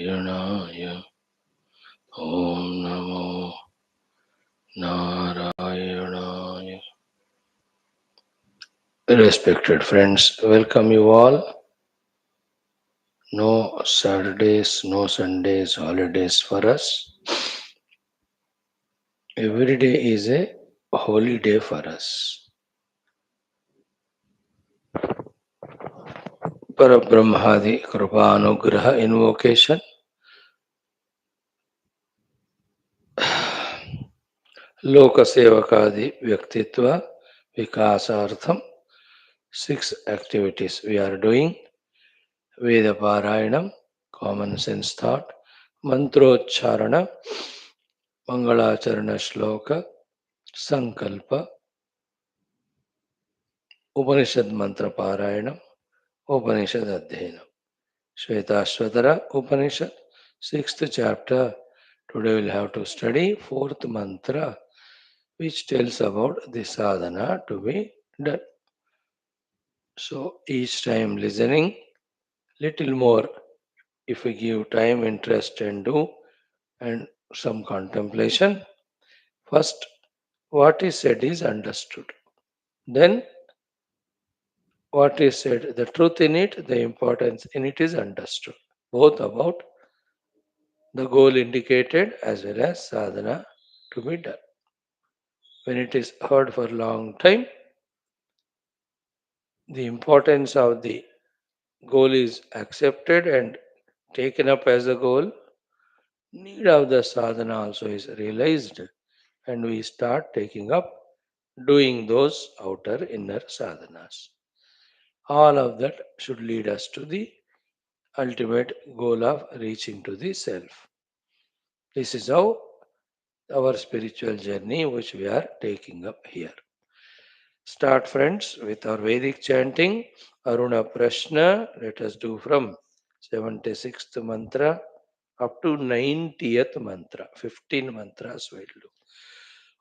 Narayanaaya. Om Namo Narayanaya. Respected friends, welcome you all. No Saturdays, no Sundays, holidays for us. Every day is a holy day for us. Parabrahmadi Kripa Anugraha invocation. Lokasevakadi Vyaktitva Vikasartham. 6 activities we are doing. Veda Parayanam, common sense thought, Mantrocharana, Mangalacharana Shloka, Sankalpa, Upanishad Mantra Parayanam, Upanishad Adhyanam. Shwethashwathara Upanishad, 6th chapter. Today we'll have to study 4th mantra, which tells about the sadhana to be done. So each time listening, little more if we give time, interest, and do, and some contemplation. First, what is said is understood. Then, what is said, the truth in it, the importance in it is understood. Both about the goal indicated as well as sadhana to be done. When it is heard for a long time, the importance of the goal is accepted and taken up as a goal. Need of the sadhana also is realized, and we start taking up doing those outer inner sadhanas. All of that should lead us to the ultimate goal of reaching to the self. This is how our spiritual journey which we are taking up here. Start, friends, with our Vedic chanting. Aruna Prashna, let us do from 76th mantra up to 90th mantra. 15 mantras we'll do.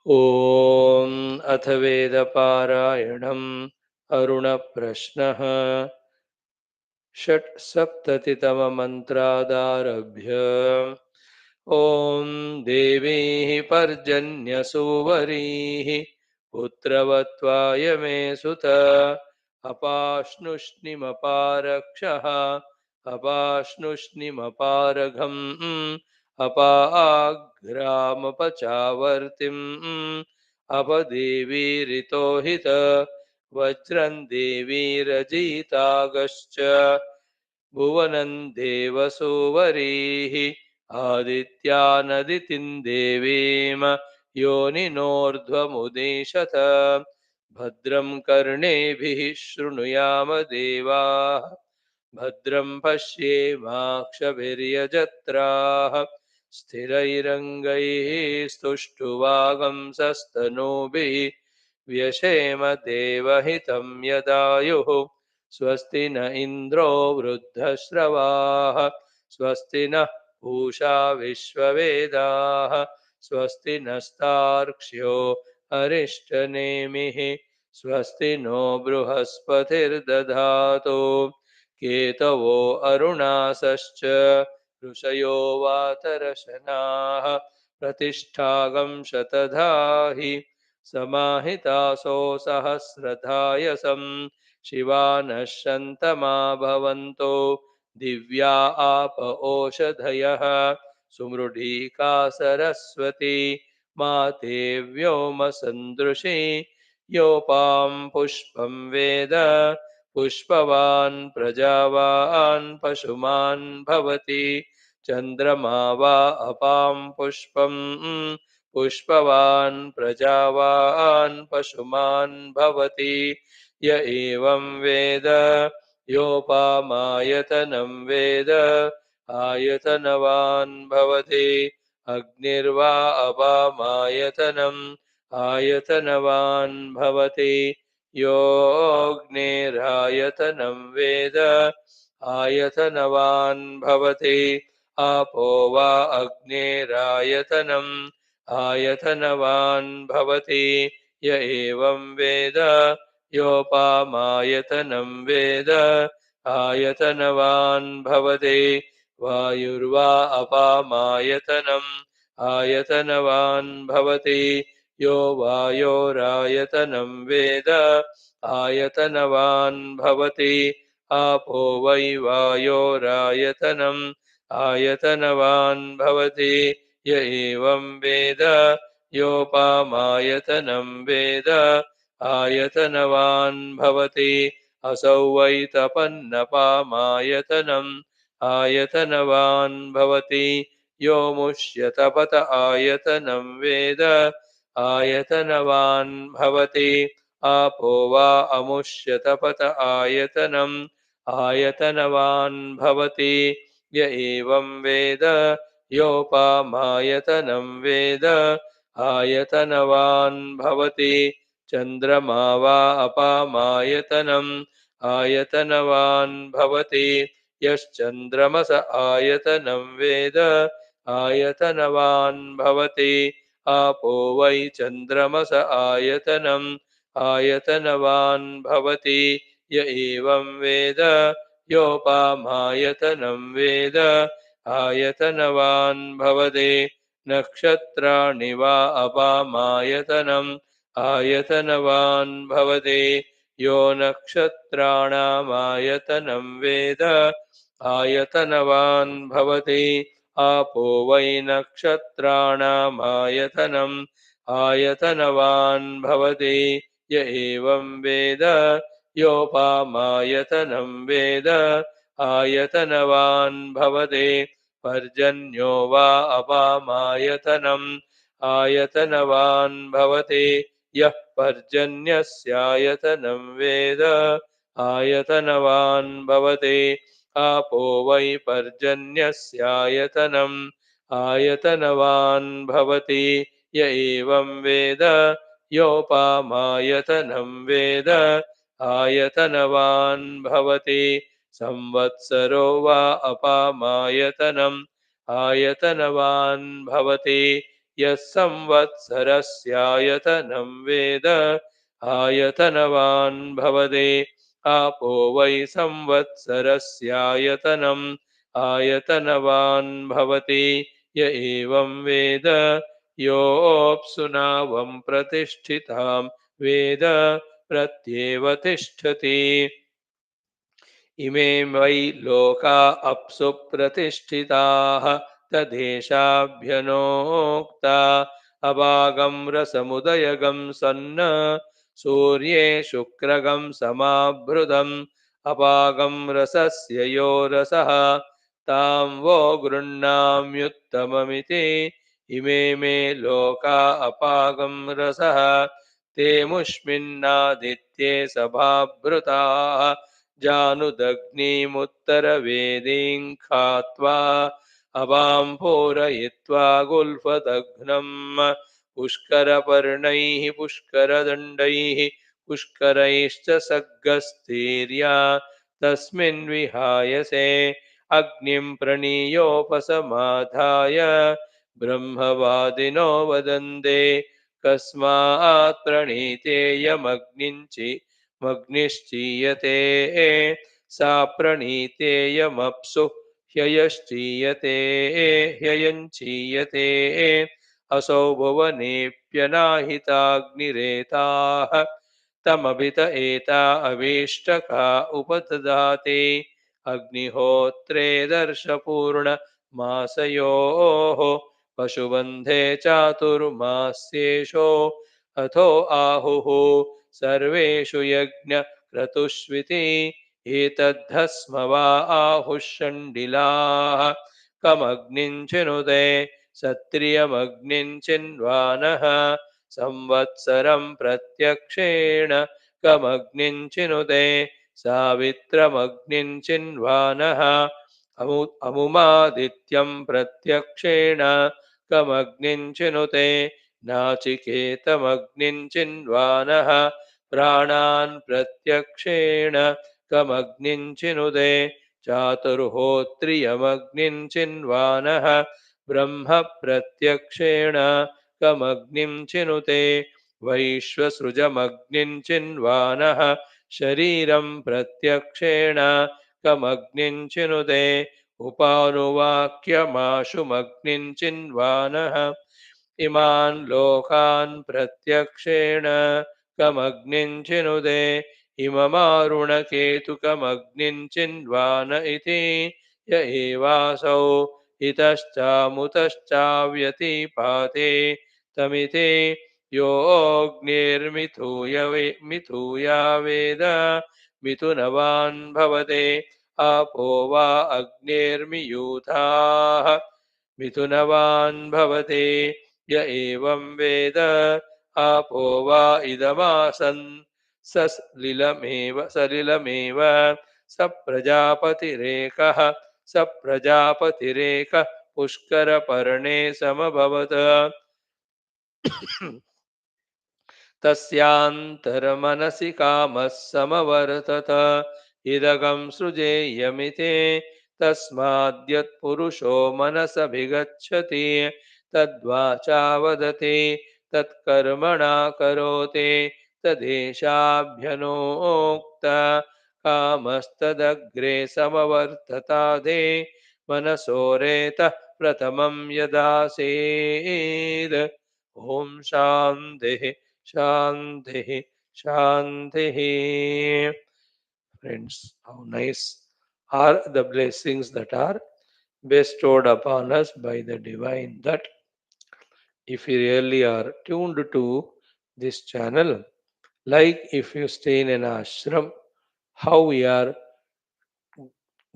ॐ अथ वेदपारायणम् अरुणप्रश्नः षट्सप्ततितममन्त्रादारभ्य ॐ देवीः पर्जन्यसुवरीः पुत्रवत्वाय मे सुत अपाश्नुष्णिमपारक्षः अपाश्नुष्णिमपारघम् अपाग्रामपचावर्तिम् अपदेवीरितोहित वज्रं देवीरजितागश्च भुवनं देवसुवरीः आदित्यानदितिं देवीं योनिनोर्ध्वमुदिशत भद्रं कर्णेभिः शृणुयाम देवाः भद्रं पश्येमाक्षभिर्यजत्राः स्थिरैरङ्गैः स्तुष्टुवागंसस्तनूभिः व्यशेम देवहितं यदायुः स्वस्ति न इन्द्रो वृद्धश्रवाः स्वस्ति नः पूषा विश्ववेदाः स्वस्ति नस्तार्क्ष्यो अरिष्टनेमिः स्वस्ति नो बृहस्पतिर्दधातु केतवो अरुणासश्च ऋषयो वातरशनाः प्रतिष्ठागं शतधाहि समाहितासो सहस्रधायसं शिवानः शन्तमा भवन्तो दिव्या आप ओषधयः सुमृढीका सरस्वती माते व्योमसन्दृशे योपां पुष्पं वेद पुष्पवान् प्रजावान् पशुमान् भवति चन्द्रमा वा अपां पुष्पं पुष्पवान् प्रजावान् पशुमान् भवति य एवं वेद योपामायतनं वेद आयतनवान् भवति अग्निर्वा अपामायतनम् आयतनवान् भवति योऽग्निरायतनं वेद आयतनवान् भवति आपो वा अग्निरायतनम् आयतनवान् भवति य एवं वेद योपामायतनं वेद आयतनवान् भवति वायुर्वा अपामायतनम् आयतनवान् भवति यो वायोरायतनं वेद आयतनवान् भवति आपो वै वायोरायतनम् आयतनवान् भवति य एवं वेद योपामायतनं वेद आयतनवान् भवति असौ वै तपन्नपामायतनम् आयतनवान् भवति यो मुष्यतपत आयतनं वेद आयतनवान् भवति आपो वा अमुष्यतपत आयतनम् आयतनवान् भवति य एवं वेद योपामायतनं वेद आयतनवान् भवति चन्द्रमा वा अपामायतनम् आयतनवान् भवति यश्चन्द्रमस आयतनं वेद आयतनवान् भवति आपो वै चन्द्रमस आयतनम् आयतनवान् भवति य एवं वेद योपामायतनं वेद आयतनवान् भवति नक्षत्राणि वा अपामायतनम् आयतनवान् भवति यो नक्षत्राणामायतनं वेद आयतनवान् भवति आपो वै नक्षत्राणामायतनम् आयतनवान् भवति य एवं वेद योपामायतनं वेद आयतनवान् भवति पर्जन्यो वा अपामायतनम् आयतनवान् भवति यः पर्जन्यस्यायतनं वेद आयतनवान् भवति आपो वै पर्जन्यस्यायतनम् आयतनवान् भवति य एवं वेद योपामायतनं वेद आयतनवान् भवति संवत्सरो वा अपामायतनम् आयतनवान् भवति यः संवत्सरस्यायतनं वेद आयतनवान् भवति आपो वै संवत्सरस्यायतनम् आयतनवान् भवति य एवं वेद योऽप्सुनावं प्रतिष्ठितां वेद प्रत्येव तिष्ठति इमे वै लोका अप्सु प्रतिष्ठिताः तदेशाभ्यनोक्ता अभागं रसमुदयगं सन्न सूर्ये शुक्रगं समाभृतम् अपागं रसस्य यो रसः तां वो गृह्णाम्युत्तममिति इमे मे लोका अपागं रसः ते मुष्मिन्नादित्ये सभाभृताः जानुदग्निमुत्तरवेदीं खात्वा अवां पूरयित्वा गुल्फदघ्नम् पुष्करपर्णैः पुष्करदण्डैः पुष्करैश्च सग्गस्तीर्या तस्मिन् विहायसे अग्निं प्रणीयोपसमाधाय ब्रह्मवादिनो वदन्ते कस्मात् प्रणीतेयमग्निञ्चि मग्निश्चीयते सा प्रणीतेयमप्सु ह्ययश्चीयते ह्ययञ्चीयते असौ भुवनेऽप्यनाहिताग्निरेताः तमभित एता अभीष्टका उपददाति अग्निहोत्रे दर्शपूर्णमासयोः पशुबन्धे चातुर्मास्येषो अथो आहुः सर्वेषु यज्ञक्रतुष्विति एतद्धस्म वा आहुः षण्डिलाः कमग्निं चिनुते सत्रियमग्निं चिन्वानः संवत्सरं प्रत्यक्षेण कमग्निं चिनुते सावित्रमग्निं चिन्वानः अमुमादित्यं प्रत्यक्षेण कमग्निं चिनुते नाचिकेतमग्निं चिन्वानः प्राणान् प्रत्यक्षेण कमग्निं चिनुते चातुर्होत्रियमग्निं चिन्वानः ब्रह्म प्रत्यक्षेण कमग्निं चिनुते वैश्वसृजमग्निं चिन्वानः शरीरं प्रत्यक्षेण कमग्निं चिनुते उपानुवाक्यमाशुमग्निञ्चिन्वानः इमान् लोकान् प्रत्यक्षेण कमग्निञ्चिनुदे इममारुणकेतुकमग्निञ्चिन्वान इति य एवासौ इतश्चामुतश्चाव्यतिपाते तमिते योऽग्निर्मिथूय मिथूया वेद मिथुनवान् भवते आपो वा अग्निर्मियूथाः मिथुनवान् भवते य एवं वेद आपो वा इदमासन् सलिलमेव स प्रजापतिरेकः स प्रजापतिरेकः पुष्करपर्णे समभवत् तस्यान्तर्मनसि कामः समवर्तत इदगं सृजेयमिते तस्माद्यत्पुरुषो मनसभिगच्छति तद्वाचा वदति तत्कर्मणा करोति तदेशाभ्यनोक्त कामस्तदग्रे समवर्ततादे मनसोरेतः प्रथमं यदासेत् ॐ शान्तिः Shanti, Shanti. Friends, how nice are the blessings that are bestowed upon us by the Divine, that if we really are tuned to this channel, like if you stay in an ashram, how we are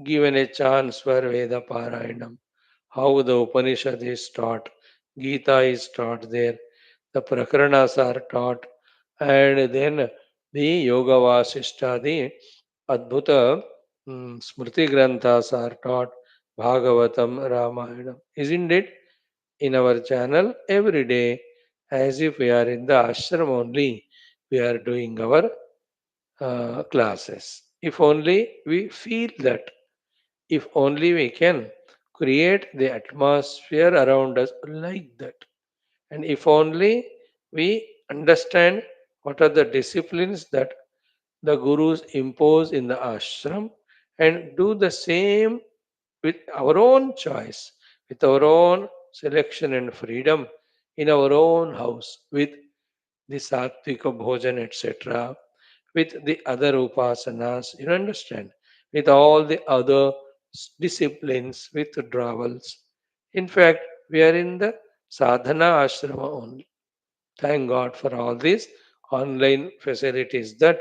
given a chance for Veda Parayanam, how the Upanishad is taught, Gita is taught there, the Prakaranas are taught, and then the Yoga Vasishta, the Adbhuta Smriti Granthas are taught, Bhagavatam, Ramayana. Isn't it? In our channel every day, as if we are in the ashram only, we are doing our classes. If only we feel that, if only we can create the atmosphere around us like that, and if only we understand what are the disciplines that the gurus impose in the ashram and do the same with our own choice, with our own selection and freedom in our own house, with the sattvika bhojan, etc., with the other upasanas, you understand, with all the other disciplines, with withdrawals. In fact, we are in the sadhana ashrama only. Thank God for all these online facilities that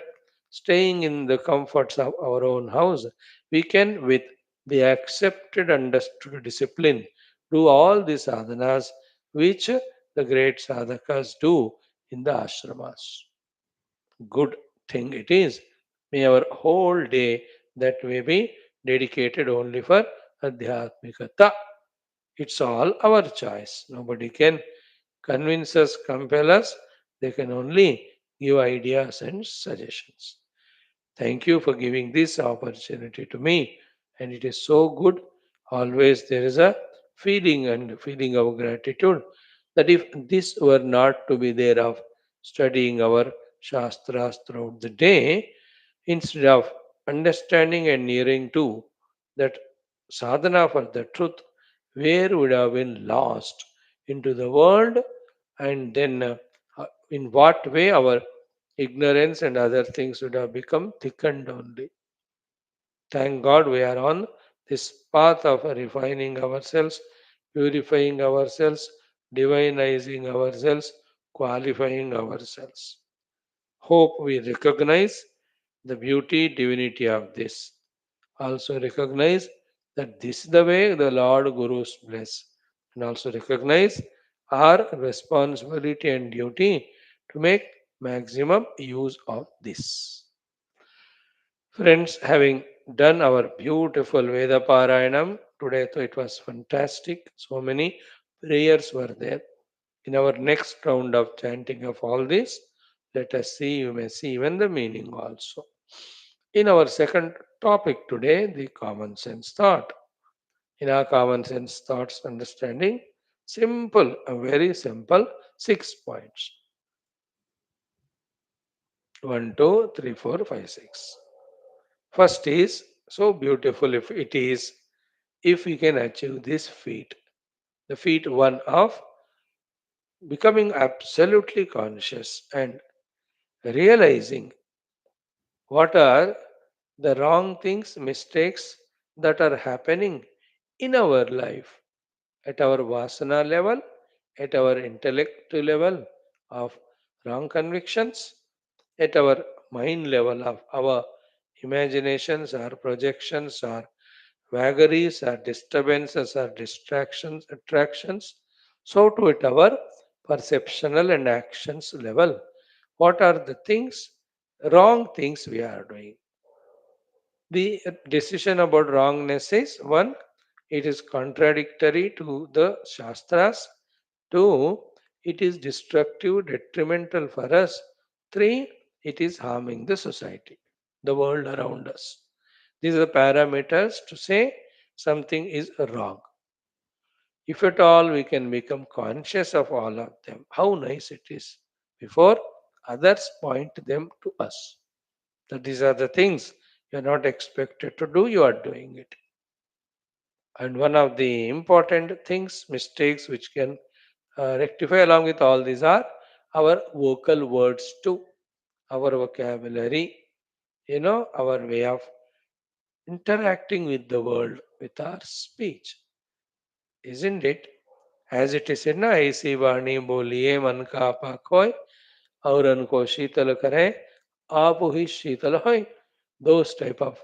staying in the comforts of our own house, we can, with the accepted, understood discipline, do all these sadhanas which the great sadhakas do in the ashramas. Good thing it is. May our whole day that may be dedicated only for adhyatmikata. It's all our choice. Nobody can convince us, compel us. They can only give ideas and suggestions. Thank you for giving this opportunity to me. And it is so good. Always there is a feeling of gratitude that if this were not to be there of studying our Shastras throughout the day, instead of understanding and nearing to that sadhana for the truth, where would have been lost into the world, and then in what way our ignorance and other things would have become thickened only. Thank God we are on this path of refining ourselves, purifying ourselves, divinizing ourselves, qualifying ourselves. Hope we recognize the beauty, divinity of this. Also recognize that this is the way the Lord Gurus bless. And also recognize our responsibility and duty to make maximum use of this. Friends, having done our beautiful Veda Parayanam today, so it was fantastic. So many prayers were there. In our next round of chanting of all this, let us see, you may see even the meaning also. In our second topic today, the common sense thought. In our common sense thoughts understanding, simple, a very simple 6 points. 1, 2, 3, 4, 5, 6. First is so beautiful if it is if we can achieve this feat. The feat one of becoming absolutely conscious and realizing what are the wrong things, mistakes that are happening in our life at our vasana level, at our intellect level of wrong convictions, at our mind level of our imaginations, our projections, our vagaries, our disturbances, our distractions, attractions. So too at our perceptional and actions level. What are the things, wrong things we are doing? The decision about wrongness is one, it is contradictory to the Shastras. Two, it is destructive, detrimental for us. Three, it is harming the society, the world around us. These are the parameters to say something is wrong. If at all we can become conscious of all of them, how nice it is before others point them to us. That these are the things you are not expected to do, you are doing it. And one of the important things, mistakes which can rectify along with all these are our vocal words too, our vocabulary, our way of interacting with the world with our speech, isn't it? As it is said, na, ऐसी वाणी बोलिए मन का आपा खोए और उनको शीतल करे आप ही शीतल होय. Those type of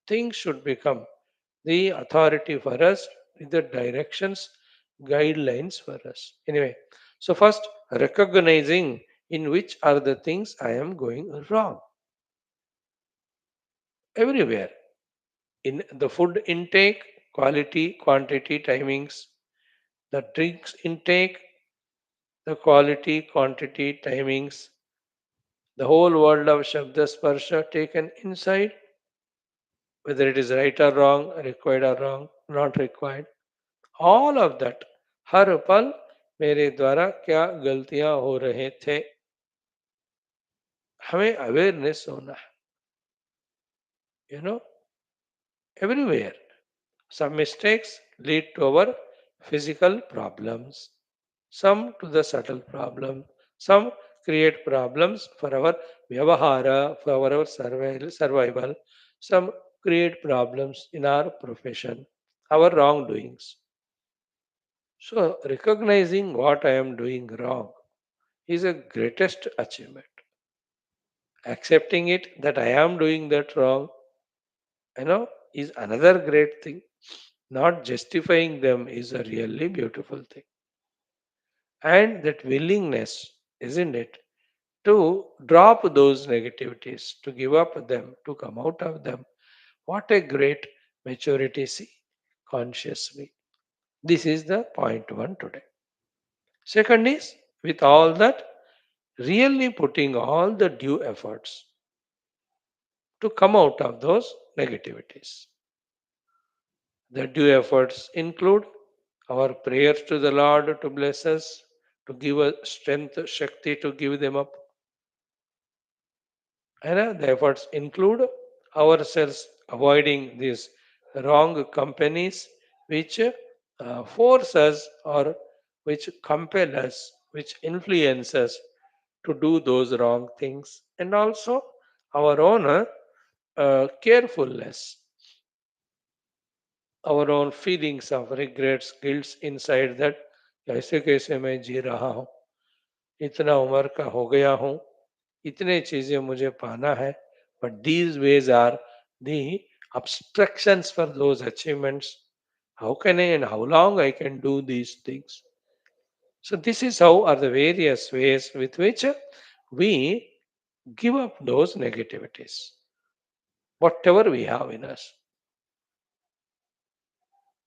things should become the authority for us with the directions, guidelines for us. Anyway, so first recognizing in which are the things I am going wrong everywhere. In the food intake, quality, quantity, timings, the drinks intake, the quality, quantity, timings, the whole world of Shabda Sparsha taken inside, whether it is right or wrong, required or wrong, not required. All of that. हर पल मेरे द्वारा क्या गलतियां हो रहे थे, हमें awareness होना है. You know everywhere some mistakes lead to our physical problems, some to the subtle problem, some create problems for our vyavahara, for our survival, some create problems in our profession, our wrongdoings. So recognizing what I am doing wrong is a greatest achievement. Accepting it that I am doing that wrong, is another great thing. Not justifying them is a really beautiful thing. And that willingness, isn't it, to drop those negativities, to give up them, to come out of them. What a great maturity, see, consciously. This is the point one today. Second is, with all that, really putting all the due efforts to come out of those negativities. The due efforts include our prayers to the Lord to bless us, to give us strength, Shakti to give them up. And the efforts include ourselves avoiding these wrong companies which force us or which compel us, which influence us to do those wrong things, and also our own carefulness, our own feelings of regrets, guilt inside that कैसे कैसे मैं जी रहा हूँ, इतना उम्र का हो गया हूँ, इतने चीजें मुझे पाना है, but these ways are the obstructions for those achievements. How can I and how long I can do these things? So this is how are the various ways with which we give up those negativities, whatever we have in us.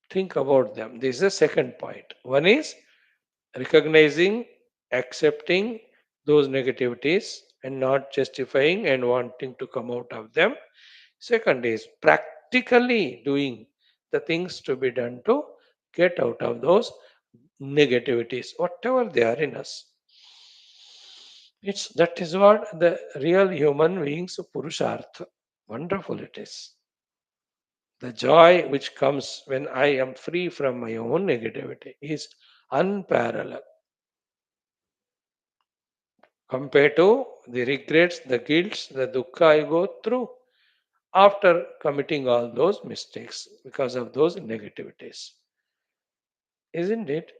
Think about them. This is the second point. One is recognizing, accepting those negativities and not justifying and wanting to come out of them. Second is practically doing the things to be done to get out of those negativities, whatever they are in us. It's that is what the real human beings purushartha. Wonderful it is. The joy which comes when I am free from my own negativity is unparalleled compared to the regrets, the guilt, the dukkha I go through after committing all those mistakes because of those negativities. Isn't it?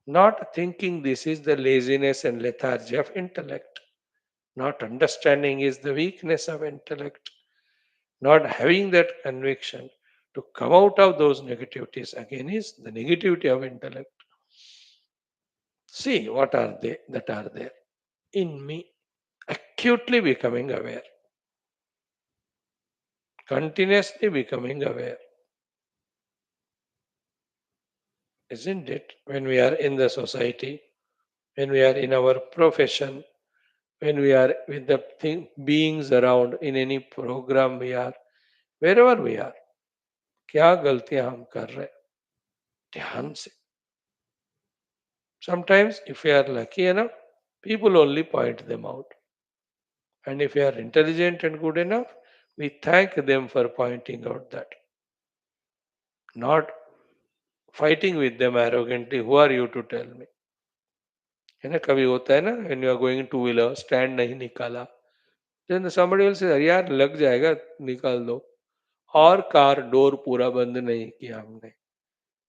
Not thinking this is the laziness and lethargy of intellect. Not understanding is the weakness of intellect. Not having that conviction to come out of those negativities again is the negativity of intellect. See what are they that are there in me, acutely becoming aware, continuously becoming aware, isn't it? When we are in the society, when we are in our profession, when we are with the beings around in any program we are, wherever we are, क्या गलतियां हम कर रहे हैं ध्यान से. Sometimes if we are lucky enough, people only point them out, and if we are intelligent and good enough, we thank them for pointing out that, not fighting with them arrogantly. Who are you to tell me? है ना, कभी होता है ना, when you are going two wheeler stand नहीं निकाला, then somebody will say यार लग जाएगा, निकाल दो. और कार डोर पूरा बंद नहीं किया हमने.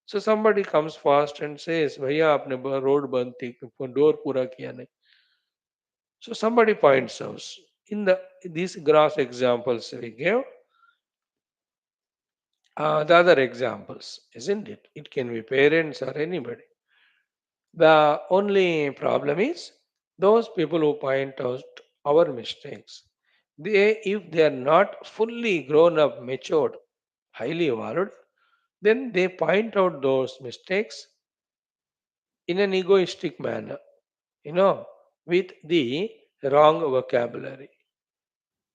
So somebody comes fast and says भैया आपने रोड बंद थी, डोर पूरा किया नहीं. So somebody points out in these gross examples we gave, the other examples, isn't it? It can be parents or anybody. The only problem is those people who point out our mistakes. They, if they are not fully grown up, matured, highly evolved, then they point out those mistakes in an egoistic manner, you know, with the wrong vocabulary.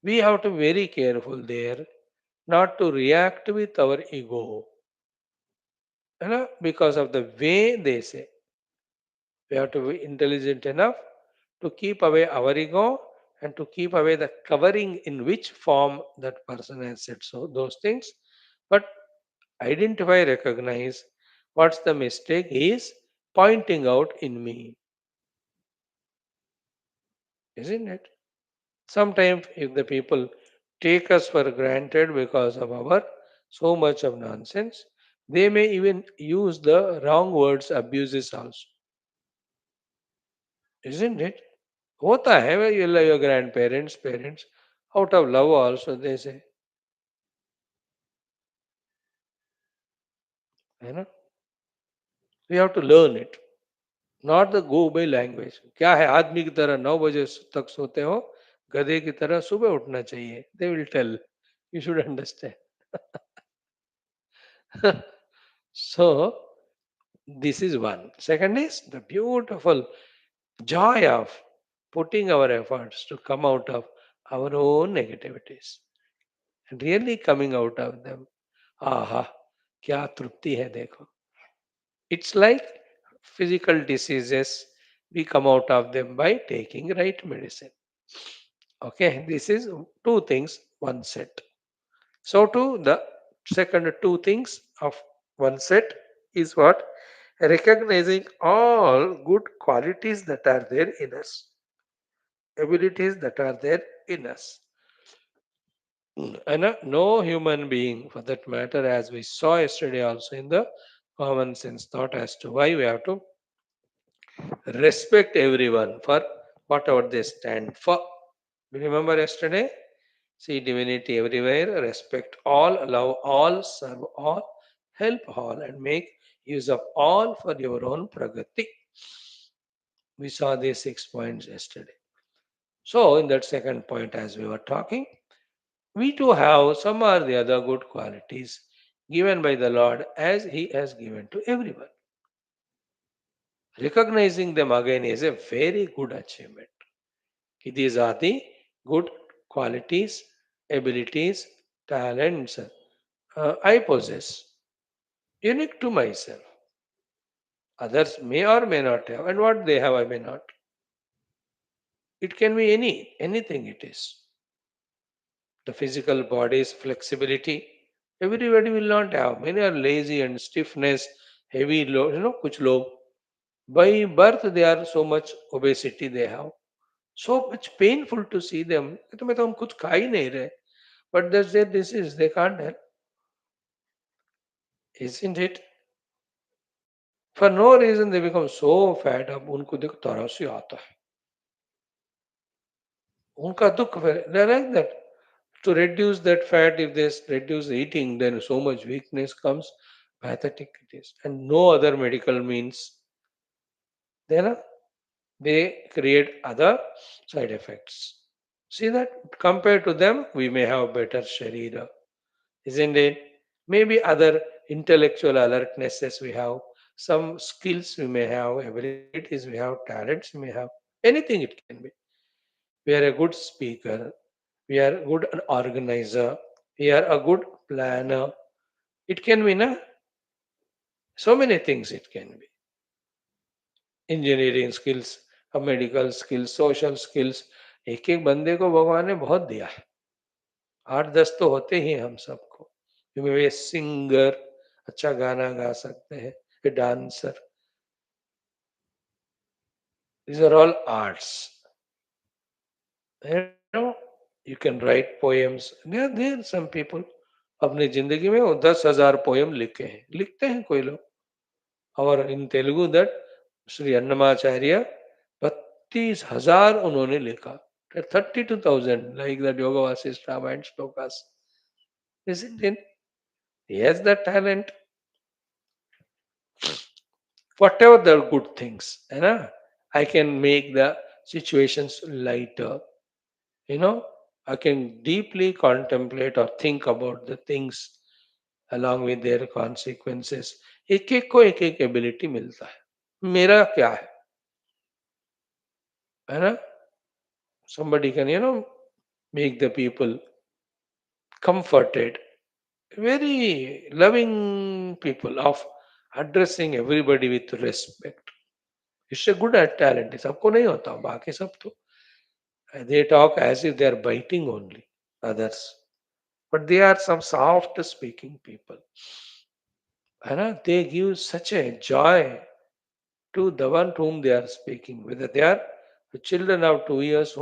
We have to be very careful there not to react with our ego, because of the way they say. We have to be intelligent enough to keep away our ego and to keep away the covering in which form that person has said so those things. But identify, recognize what's the mistake is pointing out in me, isn't it? Sometimes if the people take us for granted because of our so much of nonsense, they may even use the wrong words, abuses also, isn't it? होता है भाई, you love your grandparents, parents, out of love also they say, है ना. We have to learn it, not the go by language. क्या है आदमी की तरह 9 बजे तक सोते हो, गधे की तरह सुबह उठना चाहिए. They will tell. You should understand. So this is one. Second is the beautiful joy of putting our efforts to come out of our own negativities and really coming out of them. Aha, क्या तृप्ति है देखो. It's like physical diseases, we come out of them by taking right medicine. Okay, this is two things, one set. So, to the second two things of one set is what? Recognizing all good qualities that are there in us, abilities that are there in us. And no human being, for that matter, as we saw yesterday also in the common sense thought as to why we have to respect everyone for whatever they stand for. Do you remember yesterday? See divinity everywhere, respect all, love all, serve all, help all, and make use of all for your own pragati. We saw these 6 points yesterday. So, in that second point, as we were talking, we too have some or the other good qualities given by the Lord as He has given to everyone. Recognizing them again is a very good achievement. These are the good qualities, abilities, talents I possess, unique to myself. Others may or may not have, and what they have, I may not. It can be anything it is. The physical body's flexibility, Everybody will not have. Many are lazy and stiffness, heavy, kuch log. By birth, they are so much obesity they have. So much painful to see them. कहते मैं तो हम कुछ खा ही नहीं रहे. But that's their disease. They can't help. Isn't it? For no reason they become so fat. अब उनको देखो तरस ही आता है. उनका दुख. They're like that. To reduce that fat, if they reduce eating, then so much weakness comes. Pathetic it is. And no other medical means. Then they create other side effects. See that? Compared to them, we may have better sharira. Isn't it? Maybe other intellectual alertnesses we have, some skills we may have, abilities we have, talents we may have, anything it can be. We are a good speaker, we are a good organizer, we are a good planner. It can be, na? So many things it can be. Engineering skills, अब medical skills, social skills, एक एक बंदे को भगवान ने बहुत दिया है. 8-10 तो होते ही हैं हम सबको. वे सिंगर, अच्छा गाना गा सकते हैं, ये dancer. These are all arts. You know, you can write poems. There are some people अपनी जिंदगी में वो 10,000 पोयम लिखे हैं, लिखते हैं कोई लोग. और इन तेलुगु दैट श्री अन्नमाचार्य 32,000 उन्होंने लिखा. 32,000 like that Yoga Vasishtha and Shlokas. Isn't it? He has that talent. Whatever the good things, I can make the situations lighter. You know, I can deeply contemplate or think about the things along with their consequences. एक एक को एक एक ability मिलता है. मेरा क्या है ना? Somebody can, make the people comforted. Very loving people of addressing everybody with respect. It's a good at talent. सबको नहीं होता, बाकी सब तो they talk as if they are biting only others. But they are some soft speaking people. They give such a joy to the one to whom they are speaking. Whether they are the children of 2 years,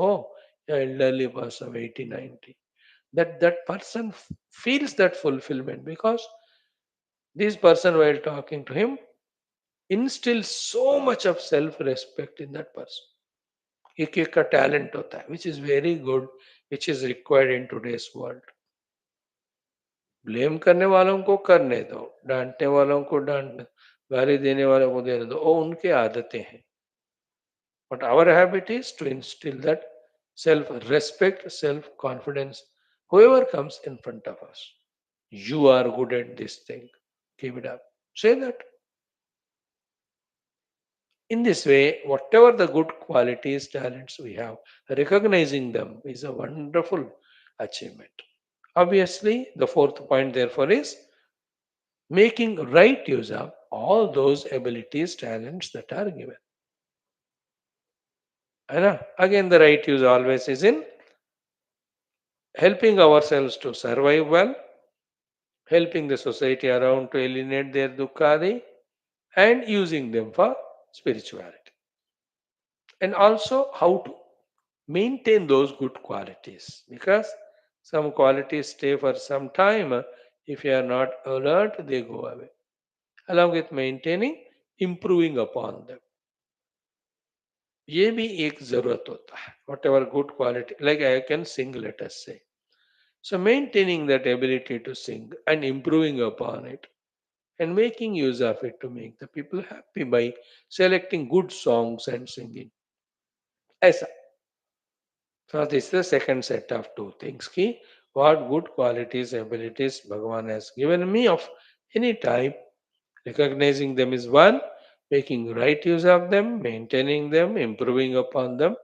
elderly person of 80, 90. That person feels that fulfillment because this person, while talking to him, instills so much of self-respect in that person. एक एक का talent होता है, which is very good, which is required in today's world. Blame करने वालों को करने दो, डांटने वालों को डांटने, गाली देने वालों को देने दो, वो उनकी आदतें हैं. But our habit is to instill that self-respect, self-confidence. Whoever comes in front of us, you are good at this thing. Keep it up. Say that. In this way, whatever the good qualities, talents we have, recognizing them is a wonderful achievement. Obviously, the fourth point, therefore, is making right use of all those abilities, talents that are given. Again, the right use always is in helping ourselves to survive well, helping the society around to eliminate their dukkhadi, and using them for spirituality. And also how to maintain those good qualities because some qualities stay for some time. If you are not alert, they go away. Along with maintaining, improving upon them. ये भी एक जरूरत होता है. Whatever good quality, like I can sing, let us say. So maintaining that ability to sing and improving upon it and making use of it to make the people happy by selecting good songs and singing. ऐसा. So this is the second set of two things. Ki, what good qualities, abilities Bhagavan has given me of any type, recognizing them is one, making right use of them, maintaining them, improving upon them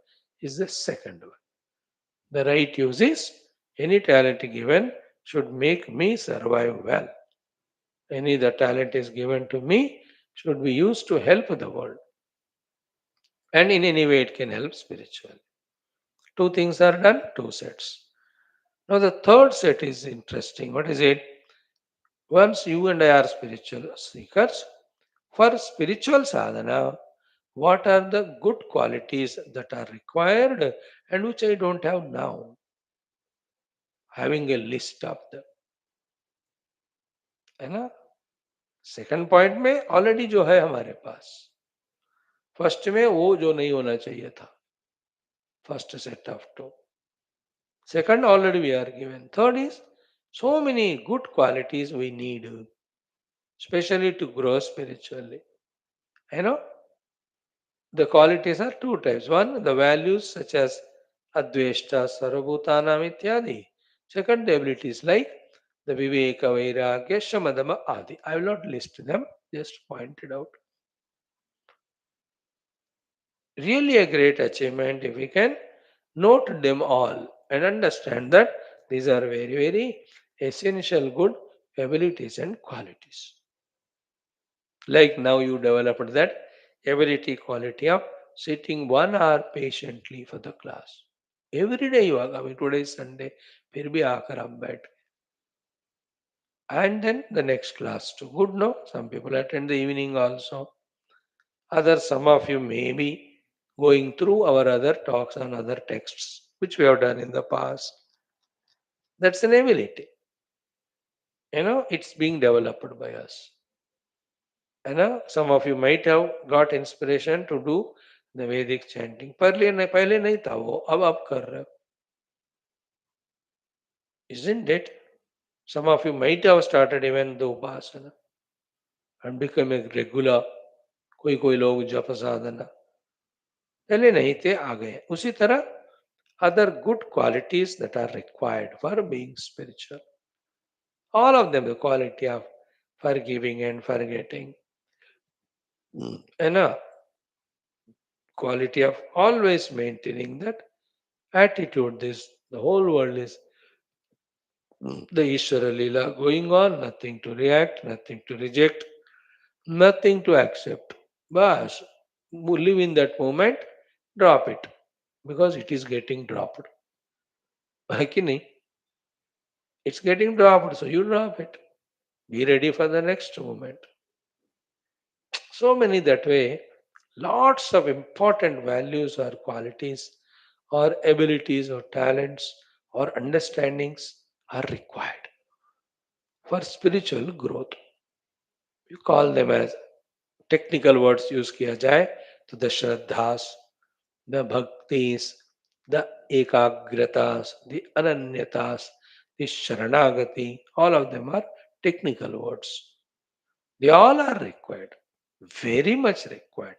is the second one. The right use is any talent given should make me survive well. Any the talent is given to me should be used to help the world. And in any way it can help spiritually. Two things are done, two sets. Now the third set is interesting. What is it? Once you and I are spiritual seekers, for spiritual sadhana, what are the good qualities that are required and which I don't have now? Having a list of them. है ना? Second point में already जो है हमारे पास, first में वो जो नहीं होना चाहिए था, first set of two. Second, already we are given. Third is so many good qualities we need, especially to grow spiritually. You know, the qualities are two types. One, the values such as Adveshta, Sarvabhutanam ityadi. Second, the abilities like the Viveka, Vairagya, Shamadama, Adi. I will not list them, just pointed out. Really a great achievement if we can note them all and understand that these are very, very essential good abilities and qualities. Like now you developed that ability quality of sitting 1 hour patiently for the class. Every day you are coming. Today is Sunday. फिर भी आकर आप बैठ. And then the next class too. Good, no? Some people attend the evening also. Others, some of you may be going through our other talks on other texts, which we have done in the past. That's an ability. It's being developed by us. Some of you might have got inspiration to do the Vedic chanting. पहले नहीं था वो, अब आप कर रहे हो. Isn't it? Some of you might have started even the Upasana and become a regular. कोई कोई लोग जप साधना पहले नहीं थे, आ गए. उसी तरह other good qualities that are required for being spiritual. All of them, the quality of forgiving and forgetting, and a quality of always maintaining that attitude. This the whole world is the Ishvara Leela going on, nothing to react, nothing to reject, nothing to accept. Bas, live in that moment, drop it because it is getting dropped. है कि नहीं? It's getting dropped, so you drop it. Be ready for the next moment. So many that way, lots of important values or qualities or abilities or talents or understandings are required for spiritual growth. You call them as technical words use किया जाए तो the shraddhas, the bhaktis, the ekagratas, the ananyatas, the sharanagati, all of them are technical words. They all are required, very much required.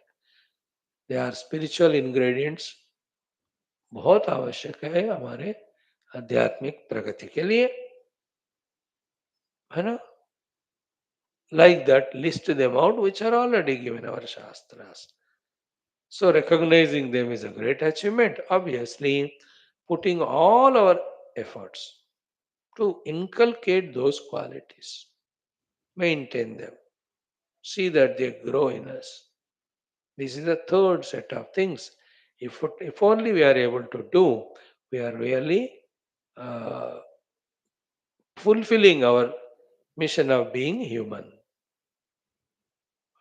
They are spiritual ingredients, बहुत आवश्यक है हमारे आध्यात्मिक प्रगति के लिए, है ना? Like that, list them out, which are already given our shastras. So recognizing them is a great achievement. Obviously, putting all our efforts to inculcate those qualities, maintain them, see that they grow in us. This is the third set of things. If only we are able to do, we are really uh, fulfilling our mission of being human.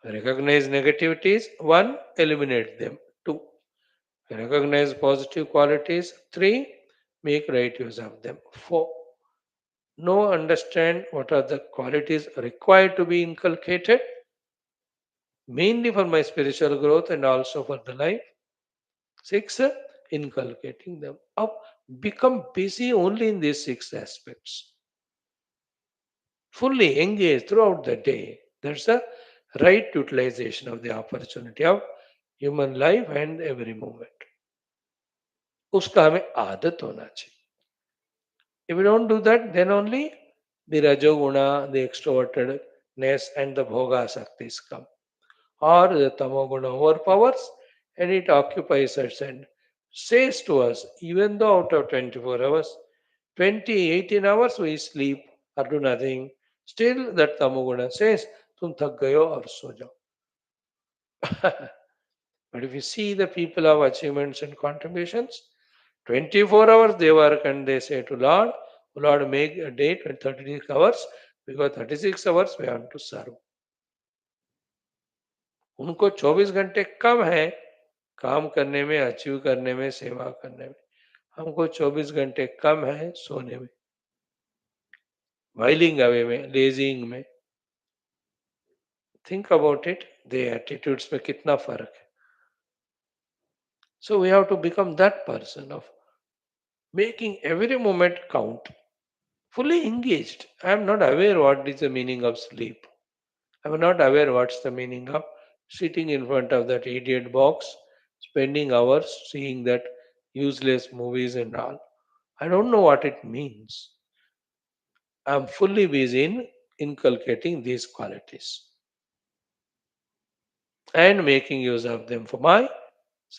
Recognize negativities, 1, eliminate them. 2, recognize positive qualities. 3, make right use of them. 4, know, understand what are the qualities required to be inculcated, mainly for my spiritual growth and also for the life. 6, inculcating them. Up, become busy only in these 6 aspects. Fully engaged throughout the day. That's the right utilization of the opportunity of human life and every moment. उसका हमें आदत होना चाहिए. If we don't do that, then only the rajoguna, the extrovertedness, and the bhoga saktis come. Or the tamoguna overpowers and it occupies us and says to us, even though out of 24 hours, 18 hours we sleep or do nothing, still that tamoguna says, tum thak gayo aur so jao. But if you see the people of achievements and contributions, 24 hours they work and they say to Lord, Lord, make a day 36 hours because 36 hours we want to serve. उनको 24 घंटे कम है काम करने में, achieve करने में, सेवा करने में. हमको 24 घंटे कम है सोने में, वाइलिंग अवे में, लेजिंग में. Think about it, the attitudes में कितना फर्क है. So we have to become that person of making every moment count, fully engaged. I am not aware what is the meaning of sleep. I am not aware what's the meaning of sitting in front of that idiot box, spending hours seeing that useless movies and all. I don't know what it means. I am fully busy in inculcating these qualities and making use of them for my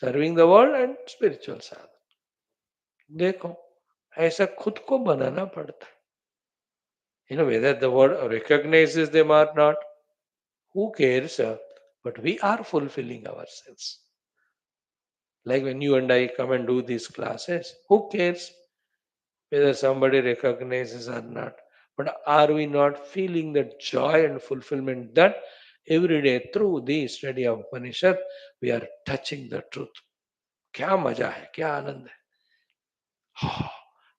serving the world and spiritual sadhana. देखो, ऐसा खुद को बनाना पड़ता है. Whether the world recognizes them or not, who cares? But we are fulfilling ourselves. Like when you and I come and do these classes, who cares whether somebody recognizes or not? But are we not feeling the joy and fulfillment that every day through the study of Upanishad we are touching the truth? क्या मजा है, क्या आनंद है.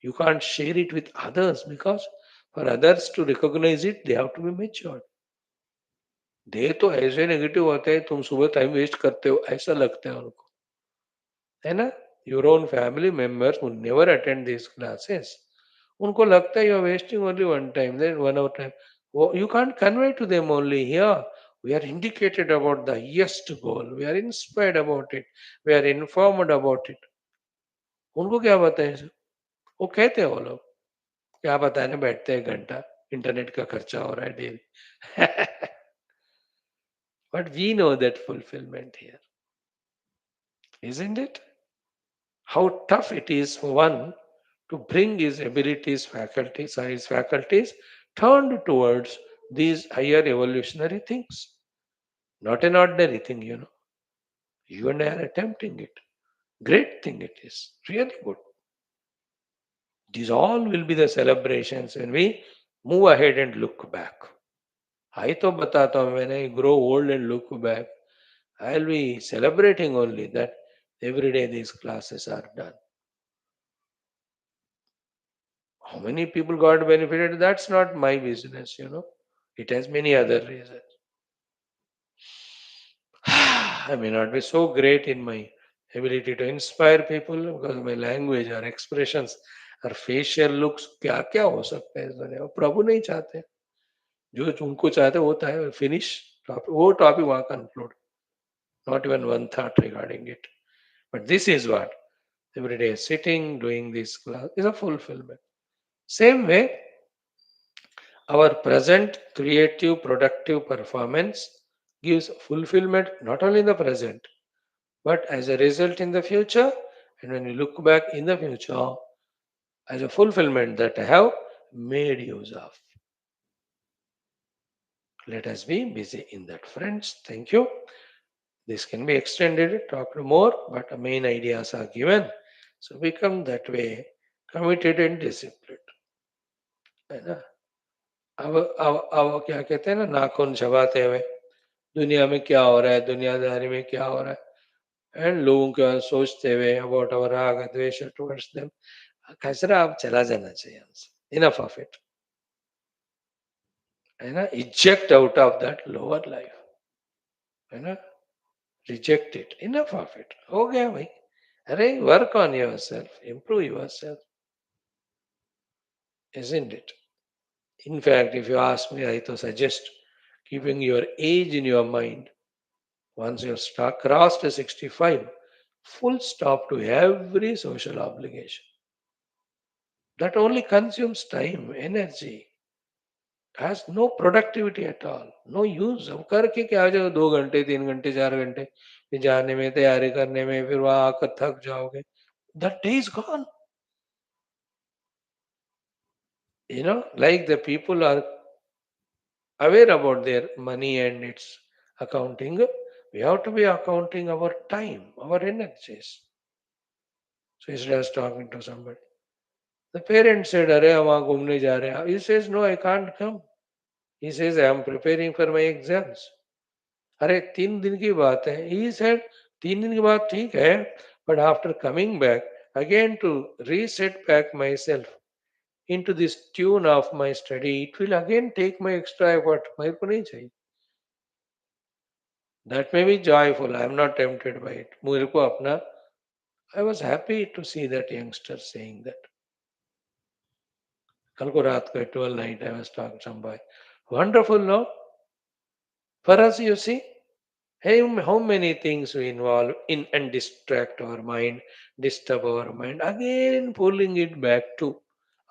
You can't share it with others because for others to recognize it, they have to be matured. दे तो ऐसे negative होते हैं, तुम सुबह टाइम वेस्ट करते हो ऐसा लगता है उनको, है ना. Your own family members would never attend this classes. उनको लगता है you are wasting only one time, then 1 hour time. वो you can't convey to them only here we are indicated about the highest goal, we are inspired about it, we are informed about it. उनको क्या बताएं sir? वो कहते हैं वो लोग क्या बताने बैठते हैं घंटा, इंटरनेट का खर्चा हो रहा है daily. But we know that fulfilment here, isn't it? How tough it is for one to bring his abilities, faculties, or his faculties turned towards these higher evolutionary things. Not an ordinary thing, You and I are attempting it. Great thing it is. Really good. These all will be the celebrations when we move ahead and look back. I to batata हूं, when I grow old and look back, I'll be celebrating only that every day these classes are done. How many people got benefited? That's not my business. It has many other reasons. I may not be so great in my ability to inspire people because my language or expressions or facial looks क्या क्या हो सकता है इस दुनिया में. प्रभु नहीं चाहते. जो उनको चाहते होता है. फिनिश टॉपिक, वो टॉपिक वहां conclude. Not even one thought regarding it. But this is what every day sitting, doing this class is a fulfillment. Same way, our present creative, productive performance gives fulfillment not only in the present, but as a result in the future. And when you look back in the future, as a fulfillment that I have made use of. Let us be busy in that, friends. Thank you. This can be extended, talked more, but the main ideas are given. So become that way committed and disciplined. है ना. अब क्या कहते हैं ना, नाखून चबाते हुए दुनिया में क्या हो रहा है, दुनियादारी में क्या हो रहा है, एंड लोगों के सोचते हुए अबाउट अवर राग द्वेष टुवर्ड्स देम. खसरा अब चला जाना चाहिए हमसे. इनफ ऑफ इट, है ना. Eject out of that lower life, है ना. Reject it. Enough of it. हो गया भाई. अरे work on your self, improve your self, isn't it? In fact, if you ask me, I to suggest keeping your age in your mind. Once you have crossed 65, full stop to every social obligation. That only consumes time, energy, has no productivity at all, no use. अब करके क्या हो जाएगा, 2 घंटे 3 घंटे 4 घंटे फिर जाने में, तैयारी करने में, फिर वहां आकर थक जाओगे. That day is gone. Like the people are aware about their money and its accounting, we have to be accounting our time, our energies. So instead of talking to somebody, the parents said, "Arey, हम वहाँ घूमने जा रहे हैं." He says, "No, I can't come." He says, I am preparing for my exams. अरे 3 दिन की बात है. He said, 3 दिन की बात ठीक है, but after coming back again to reset back myself into this tune of my study, it will again take my extra effort. मेरे को नहीं चाहिए. That may be joyful. I am not tempted by it. मेरे को अपना I was happy to see that youngster saying that. कल को रात को 12 night I was talking to some boy. Wonderful, no? For us, you see, how many things we involve in and distract our mind, disturb our mind, again pulling it back to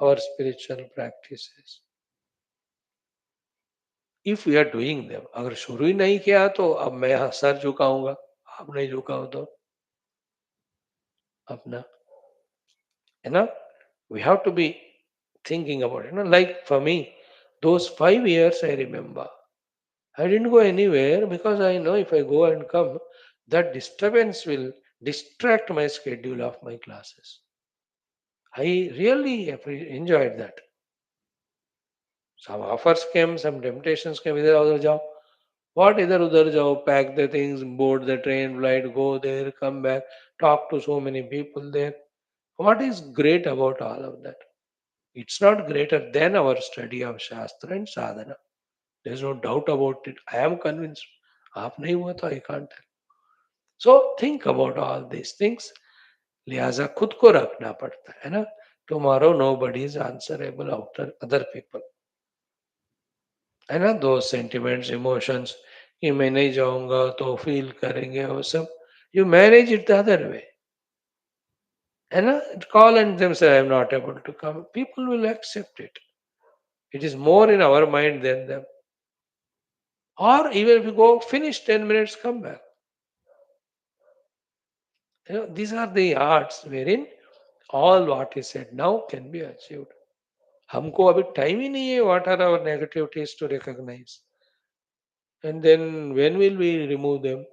our spiritual practices. If we are doing them, अगर शुरू ही नहीं किया तो अब मैं sir झुकाऊंगा, आप नहीं झुकाओ तो अपना, है ना? We have to be thinking about it. Like for me, those 5 years I remember. I didn't go anywhere because I know if I go and come, that disturbance will distract my schedule of my classes. I really enjoyed that. Some offers came, some temptations came. इधर उधर जाओ. What इधर उधर जाओ? Pack the things, board the train, flight, go there, come back, talk to so many people there. What is great about all of that? It's not greater than our study of Shastra and Sadhana. There's no doubt about it. I am convinced. आप नहीं हुआ तो I can't tell. So think about all these things. लिहाजा खुद को रखना पड़ता है ना. Tomorrow nobody is answerable after other people. है ना. Those sentiments, emotions कि मैं नहीं जाऊंगा तो फील करेंगे वो सब. You manage it the other way. है ना. Call and them say I am not able to come. People will accept it. It is more in our mind than them. Or even if you go finish 10 minutes, come back. These are the arts wherein all what is said now can be achieved. हमको अभी time ही नहीं है what are our negativities to recognize. And then when will we remove them?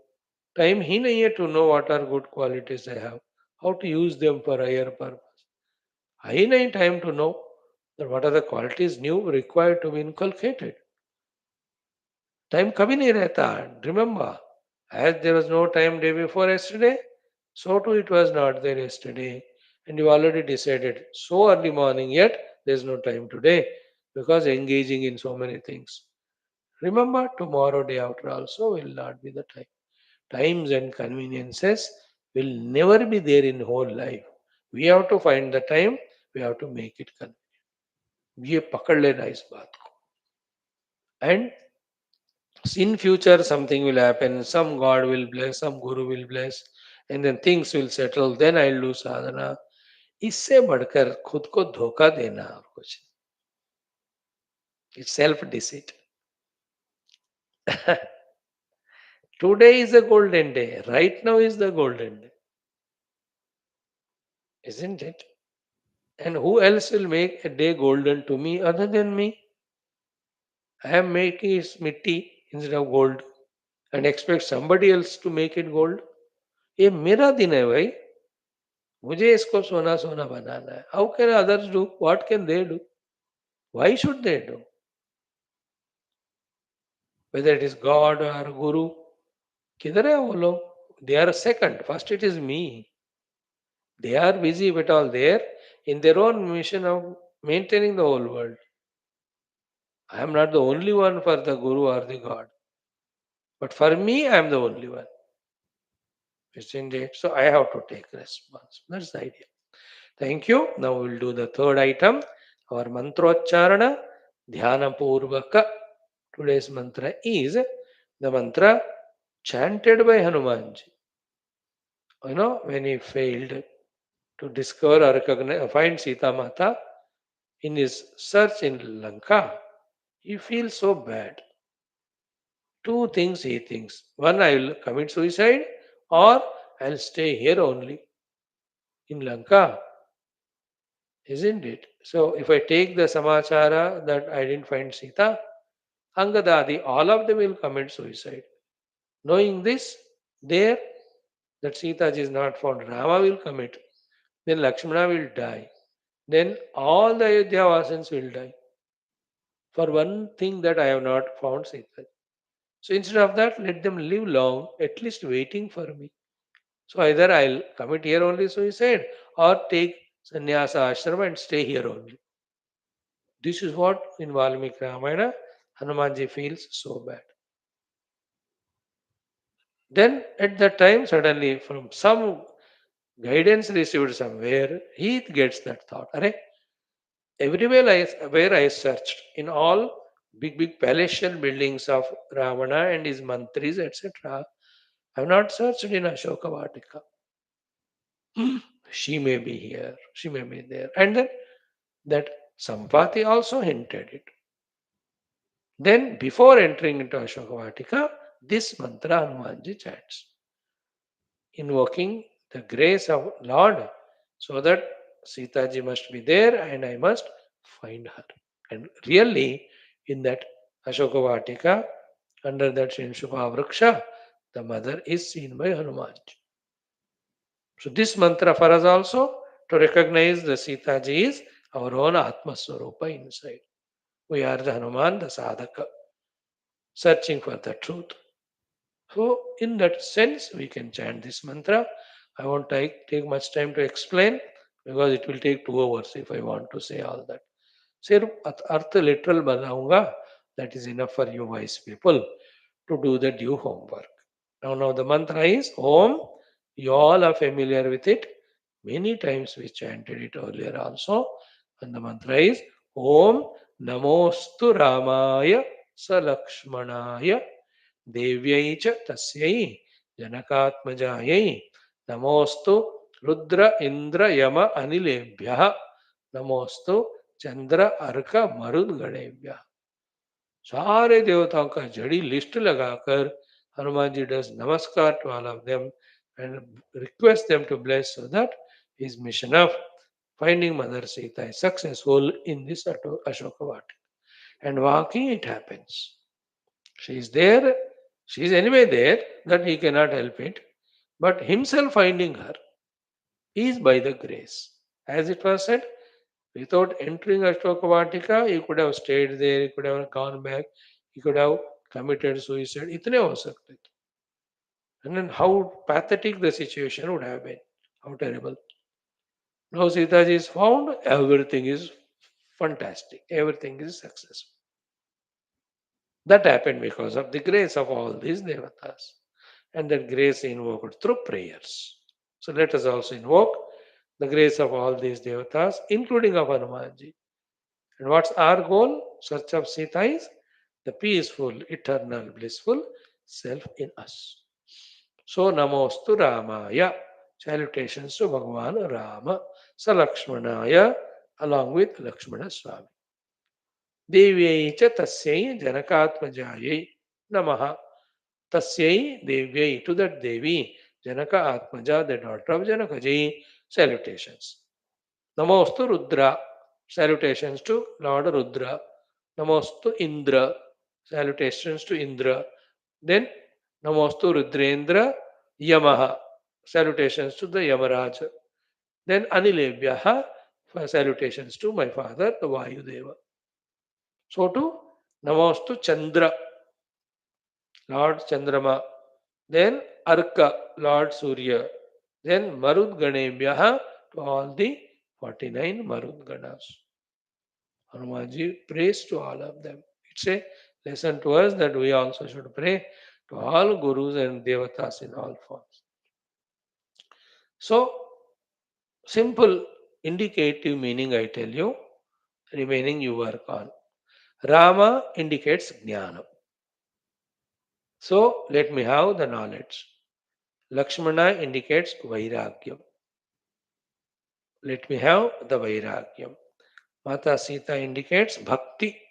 Time ही नहीं है to know what are good qualities I have. How to use them for higher purpose. है ही नहीं time to know that what are the qualities new required to be inculcated. Time कभी नहीं रहता. Remember, as there was no time day before yesterday, so too it was not there yesterday. And you already decided so early morning, yet there is no time today because engaging in so many things. Remember, tomorrow, day after also will not be the time. Times and conveniences will never be there in whole life. We have to find the time, we have to make it convenient. ये पकड़ लेना इस बात को. And in future something will happen, some god will bless, some guru will bless, and then things will settle, then I'll do sadhana. इससे बढ़कर खुद को धोखा देना और कुछ. It's self deceit. Today is a golden day, right now is the golden day, isn't it? And who else will make a day golden to me other than me? I am making it mitti instead of gold and expect somebody else to make it gold. ये मेरा दिन है भाई. मुझे इसको सोना सोना बनाना है. How can others do? What can they do? Why should they do? Whether it is God or Guru, किधर है वो लोग? They are second. First it is me. They are busy but all there in their own mission of maintaining the whole world. I am not the only one for the Guru or the God. But for me, I am the only one. Isn't it? So I have to take response. That's the idea. Thank you. Now we'll do the third item. Our mantrocharana, dhyana purvaka. Today's mantra is the mantra chanted by Hanumanji. When he failed to discover or recognize, find Sita Mata in his search in Lanka, he feels so bad. Two things he thinks. One, I will commit suicide, or I'll stay here only in Lanka. Isn't it? So if I take the samachara that I didn't find Sita, Angadadi, all of them will commit suicide. Knowing this, there that Sita is not found, Rama will commit. Then Lakshmana will die. Then all the Ayodhya Vasans will die. for one thing that I have not found Sita. So instead of that, let them live long, at least waiting for me. So either I'll commit here only suicide or take sannyasa ashrama and stay here only. This is what in Valmiki Ramayana Hanumanji feels so bad. Then at that time, suddenly from some guidance received somewhere, he gets that thought. Arre, everywhere where I searched, in all big palatial buildings of Ravana and his mantris, etc., I have not searched in Ashoka Vatika. She may be here, she may be there. And then that Sampati also hinted it. Then, before entering into Ashoka Vatika, this mantra Hanumanji chants, invoking the grace of Lord so that Sita ji must be there and I must find her. And really, in that Ashoka Vatika, under that Shinshupa Vriksha, the mother is seen by Hanumanji. So, this mantra for us also to recognize the Sita ji is our own Atma Swarupa inside. We are the Hanuman, the sadhaka, searching for the truth. So, in that sense, we can chant this mantra. I won't take much time to explain because it will take 2 hours if I want to say all that. सिर्फ अर्थ literal बताऊंगा. That is enough for you wise people to do the due homework. Now the mantra is Om. You all are familiar with it. Many times we chanted it earlier also. And the mantra is Om Namostu Ramaya Salakshmanaya देव्यै च तस्यै जनकात्मजायै नमोस्तु रुद्र इंद्र यम अनिलेभ्यः नमोस्तु चंद्र अर्क मरुद गणेभ्यः. सारे देवताओं का जड़ी लिस्ट लगाकर Hanuman ji does namaskar to all of them and request them to bless so that his mission of finding Mother Sita is successful in this Ashoka Vati. And walking it happens. She is there. She is anyway there, that he cannot help it. But himself finding her is by the grace. As it was said, without entering Ashoka Vatika, he could have stayed there, he could have gone back, he could have committed suicide. इतने हो सकते थे. And then how pathetic the situation would have been. How terrible. Now Sita ji is found, everything is fantastic, everything is successful. That happened because of the grace of all these devatas. And that grace invoked through prayers. So let us also invoke the grace of all these devatas, including of Hanumanji. And what's our goal? Search of Sita is the peaceful, eternal, blissful self in us. So Namostu Ramaya. Salutations to Bhagavan Rama, Salakshmanaya, along with Lakshmana Swami. Devyai cha tasyai janakatmajayai namaha. Tasyai Devyai, to that Devi, Janaka Atmaja, the daughter of Janakaji, salutations. Namostu Rudra, salutations to Lord Rudra. Namostu Indra, salutations to Indra. Then Namostu Rudrendra Yamaha, salutations to the Yamaraja. Then Anilebhyaha, salutations to my father, the Vayudeva. So to Namostu Chandra, Lord Chandrama. Then Arka, Lord Surya. Then Marud Ganebhyaha, to all the 49 Marud Ganas. Hanumanji prays to all of them. It's a lesson to us that we also should pray to all gurus and devatas in all forms. So, simple indicative meaning I tell you, remaining you work on. Rama indicates jnana. So, let me have the knowledge. Lakshmana indicates vairagyam. Let me have the vairagyam. Mata Sita indicates bhakti.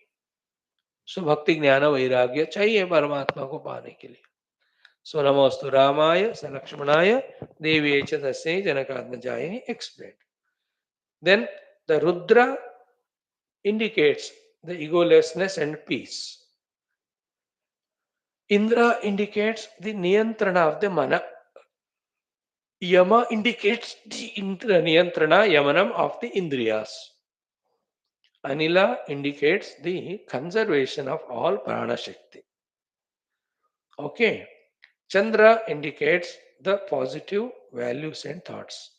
So भक्ति ज्ञान वैराग्य चाहिए परमात्मा को पाने के लिए. So नमोस्तु रामाय स लक्ष्मणाय देवी च तस्यै जनकात्मजायै explained. Then the Rudra indicates the egolessness and peace. Indra indicates the niyantrana of the mana. Yama indicates the niyantrana, yamanam of the indriyas. Anila indicates the conservation of all prana shakti. Okay. Chandra indicates the positive values and thoughts.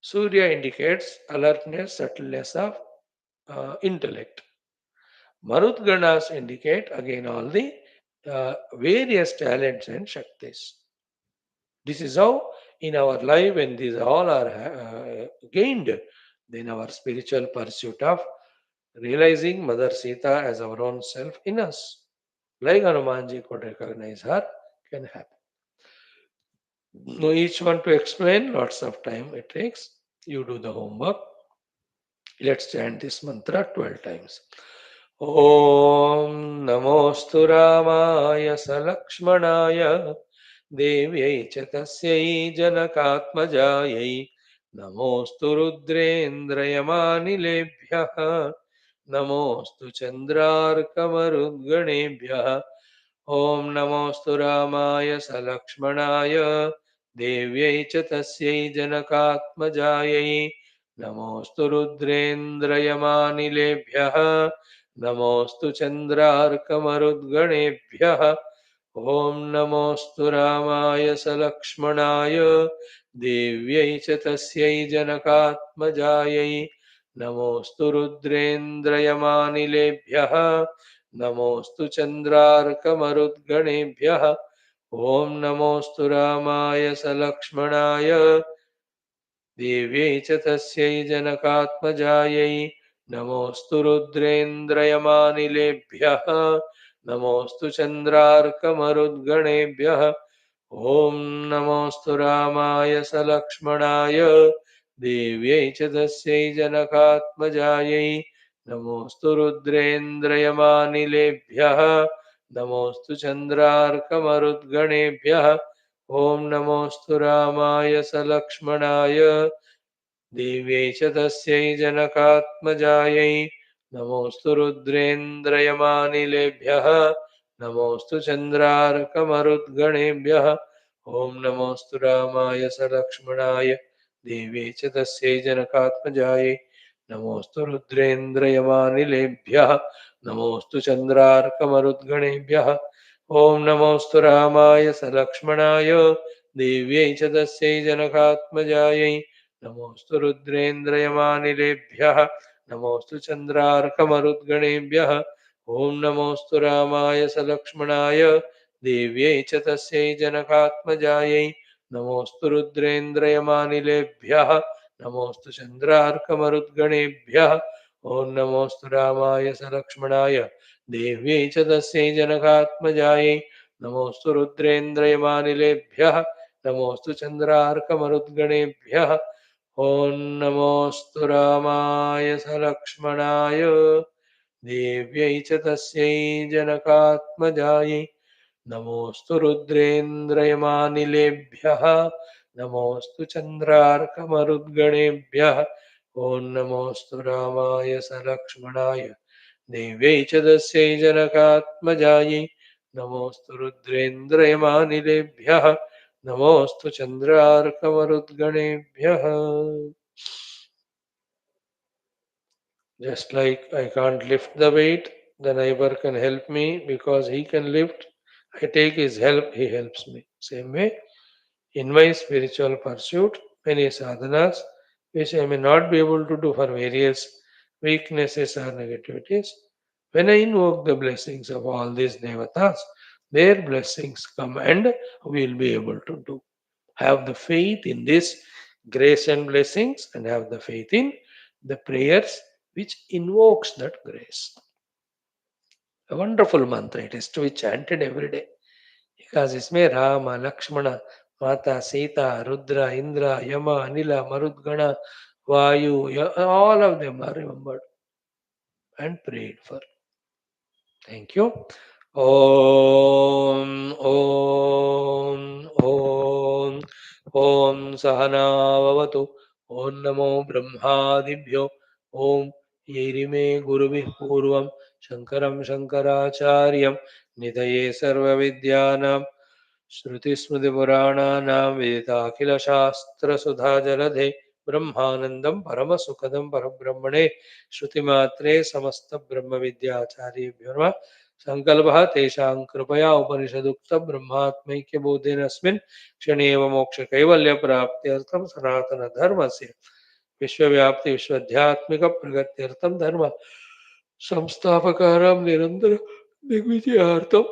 Surya indicates alertness, subtleness of intellect. Marudganas indicate again all the various talents and shaktis. This is how in our life, when these all are gained, then our spiritual pursuit of realizing Mother Sita as our own self in us, like Hanumanji could recognize her, can happen. No, each one to explain, lots of time it takes. You do the homework. Let's chant this mantra 12 times. Om Namostu Ramaya Salakshmanaya Devyai च तस्यै जनकात्मजायै नमोऽस्तु रुद्रेन्द्रयमानिलेभ्यः नमोऽस्तु चन्द्रार्कमरुद्गणेभ्यः ॐ नमोऽस्तु रामाय सलक्ष्मणाय देव्यै च तस्यै जनकात्मजायै नमोऽस्तु रुद्रेन्द्रयमानिलेभ्यः नमोऽस्तु चन्द्रार्कमरुद्गणेभ्यः ॐ नमोऽस्तु रामाय सलक्ष्मणाय देव्यै च तस्यै जनकात्मजायै नमोऽस्तु रुद्रेन्द्रयमानिलेभ्यः नमोऽस्तु चन्द्रार्कमरुद्गणेभ्यः ॐ नमोऽस्तु रामाय सलक्ष्मणाय देव्यै च तस्यै जनकात्मजायै नमोऽस्तु रुद्रेन्द्रयमानिलेभ्यः नमोऽस्तु चन्द्रार्कमरुद्गणेभ्यः ॐ नमोऽस्तु रामाय सलक्ष्मणाय देव्यै च तस्यै जनकात्मजायै नमोऽस्तु रुद्रेन्द्रयमानिलेभ्यः नमोऽस्तु चन्द्रार्कमरुद्गणेभ्यः ॐ नमोऽस्तु रामाय सलक्ष्मणाय देव्यै च तस्यै जनकात्मजायै नमोऽस्तु रुद्रेन्द्रयमानिलेभ्यः नमोऽस्तु चन्द्रार्कमरुद्गणेभ्यः ॐ नमोऽस्तु रामाय सलक्ष्मणाय देव्यै च तस्यै जनकात्मजायै नमोऽस्तु रुद्रेन्द्रयमानिलेभ्यः नमोऽस्तु चन्द्रार्कमरुद्गणेभ्यः ॐ नमोऽस्तु रामाय सलक्ष्मणाय देव्यै च तस्यै जनकात्मजायै नमोऽस्तु रुद्रेन्द्रयमानिलेभ्यः नमोऽस्तु चन्द्रार्कमरुद्गणेभ्यः ॐ नमोऽस्तु रामाय सलक्ष्मणाय देव्यै च तस्यै जनकात्मजायै नमोऽस्तु रुद्रेन्द्रयमानिलेभ्यः नमोऽस्तु चन्द्रार्कमरुद्गणेभ्यः ॐ नमोऽस्तु रामाय सलक्ष्मणाय देव्यै च तस्यै जनकात्मजायै नमोऽस्तु रुद्रेन्द्रयमानिलेभ्यः नमोऽस्तु चन्द्रार्कमरुद्गणेभ्यः ॐ नमोऽस्तु रामाय सलक्ष्मणाय देव्यै च तस्यै जनकात्मजायै नमोऽस्तु रुद्रेन्द्रयमानिलेभ्यः नमोऽस्तु चन्द्रार्कमरुद्गणेभ्यः ॐ नमोऽस्तु रामाय सलक्ष्मणाय देव्यै च तस्यै जनकात्मजायै नमोऽस्तु रुद्रेन्द्रयमानिलेभ्यः नमोऽस्तु चन्द्रार्कमरुद्गणेभ्यः. Just like I can't lift the weight, the neighbor can help me because he can lift. I take his help, he helps me. Same way, in my spiritual pursuit, many sadhanas, which I may not be able to do for various weaknesses or negativities, when I invoke the blessings of all these devatas, their blessings come and we will be able to do. Have the faith in this grace and blessings and have the faith in the prayers which invokes that grace. A wonderful mantra. It is to be chanted every day. Because इसमें Rama, Lakshmana, Mata, Sita, Rudra, Indra, Yama, Anila, Marudgana, Vayu, all of them are remembered and prayed for. Thank you. Om Om Om Om Sahana Vavatu Om Namo Brahmadibhyo Om Yerime Gurubhi Purvam Shankaram Shankaracharyam Nidaye Sarva Vidyanam Shruti Smriti Purana Nam Vedakila Shastra Sudha Jaladhe Brahmanandam परम सुखदम परब्रह्मणे श्रुतिमात्रे समस्त ब्रह्म विद्याचार्येभ्यो नमः। संकल्पः तेषां कृपया उपनिषदुक्त ब्रह्मात्मैक्य बोधेनस्मिन् क्षणे एव मोक्ष कैवल्य प्राप्त्यर्थं सनातन धर्मस्य विश्वव्याप्ति विश्वध्यात्मिक प्रगत्यर्थं धर्म संस्थापकानां निरंतर दिग्विजयार्थं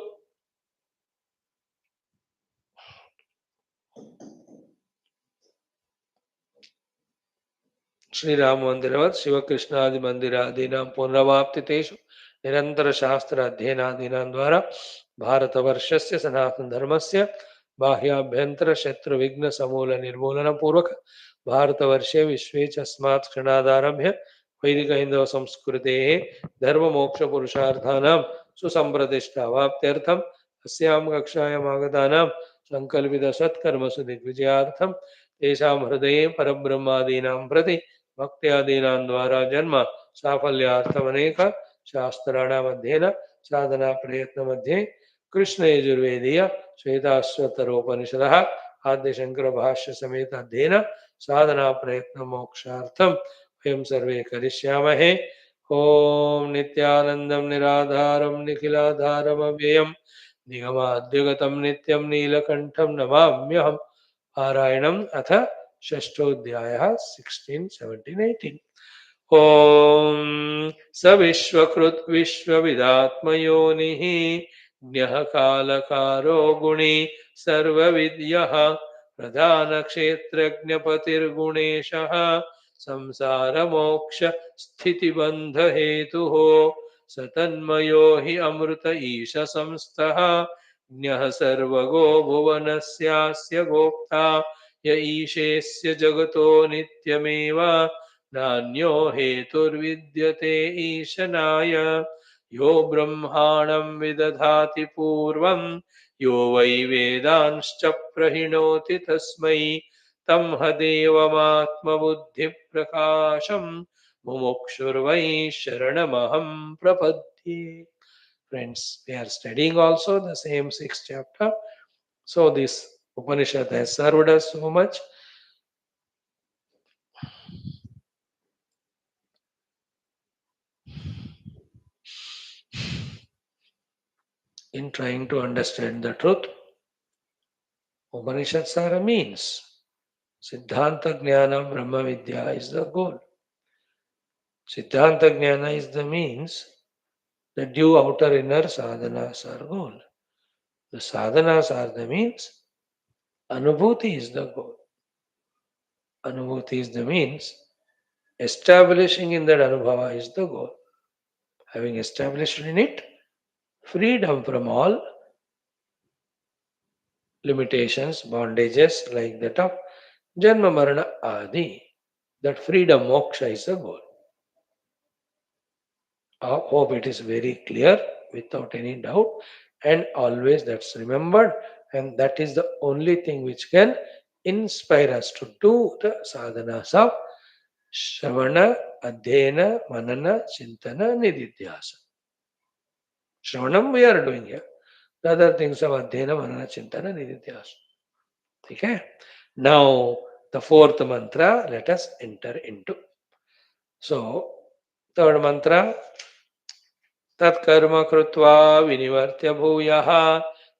श्रीराम मंदिरवत् शिवकृष्णादि मंदिरादीनां पुनरवाप्तितेषु निरंतर शास्त्र अध्ययनादीनां द्वारा भारतवर्षस्य सनातन धर्मस्य बाह्याभ्यंतर शत्रु विघ्न समूल निर्मूलन पूर्वक भारतवर्षे विश्वे च अस्मात् क्षणादारभ्य वैदिक हिंदव संस्कृतेः धर्म मोक्ष पुरुषार्थानां सुसंप्रतिष्ठावाप्त्यर्थम् अस्यां कक्षायाम् आगतानां संकल्पित सत्कर्मसु दिग्विजयार्थं तेषां हृदये परब्रह्मादीनां प्रति भक्त्यादीनां द्वारा जन्म साफल्यार्थमनेक शास्त्राणाम् अध्ययन साधना प्रयत्न मध्ये कृष्ण यजुर्वेदीय श्वेताश्वतरोपनिषदः आद्य शंकर भाष्य समेत अध्ययन साधना प्रयत्न मोक्षार्थम वयं सर्वे करिष्यामहे। ओम नित्यानंदं निराधारं निखिलाधारम् अव्ययं निगमाद्यगतं नित्यं नीलकंठं नमाम्यहम्। पारायणम् अथ षष्ठोऽध्यायः 16, 17, 18। ॐ स विश्वकृत् विश्वविदात्मयोनिः ज्ञः कालकारो गुणी सर्वविद्यः प्रधानक्षेत्रज्ञपतिर्गुणेशः संसारमोक्ष स्थितिबन्धहेतुः स तन्मयो हि अमृत ईश संस्थः ज्ञः सर्वगो भुवनस्यास्य गोप्ता य ईशेस्य जगतो नित्यमेव नान्यो हेतुर्विद्यते ईशनाय यो ब्रह्माणं विदधाति पूर्वं यो वै वेदांश्च प्रहिणोति तस्मै तं ह देवमात्मबुद्धिप्रकाशं मुमुक्षुर्वै शरणमहं प्रपद्ये. Friends, we are studying also the same sixth chapter. So this Upanishad has served us so much in trying to understand the truth. Upanishads are a means. Siddhanta Jnana Brahma Vidya is the goal. Siddhanta Jnana is the means. The due outer inner sadhanas are goal. The sadhanas are the means. Anubhuti is the goal. Anubhuti is the means. Establishing in that anubhava is the goal. Having established in it, freedom from all limitations, bondages like that of Janma Marana Adi. That freedom, moksha is the goal. I hope it is very clear without any doubt, and always that's remembered, and that is the only thing which can inspire us to do the sadhanas of Shravana, Adhyana, Manana, Chintana, Nididhyasa. Shravanam we are doing here. The other things of Adhyana, Manana, Chintana, Nididhyasa. Okay? Now, the fourth mantra, let us enter into. So, third mantra, तत्कर्म कृत्वा विनिवर्त्य भूयः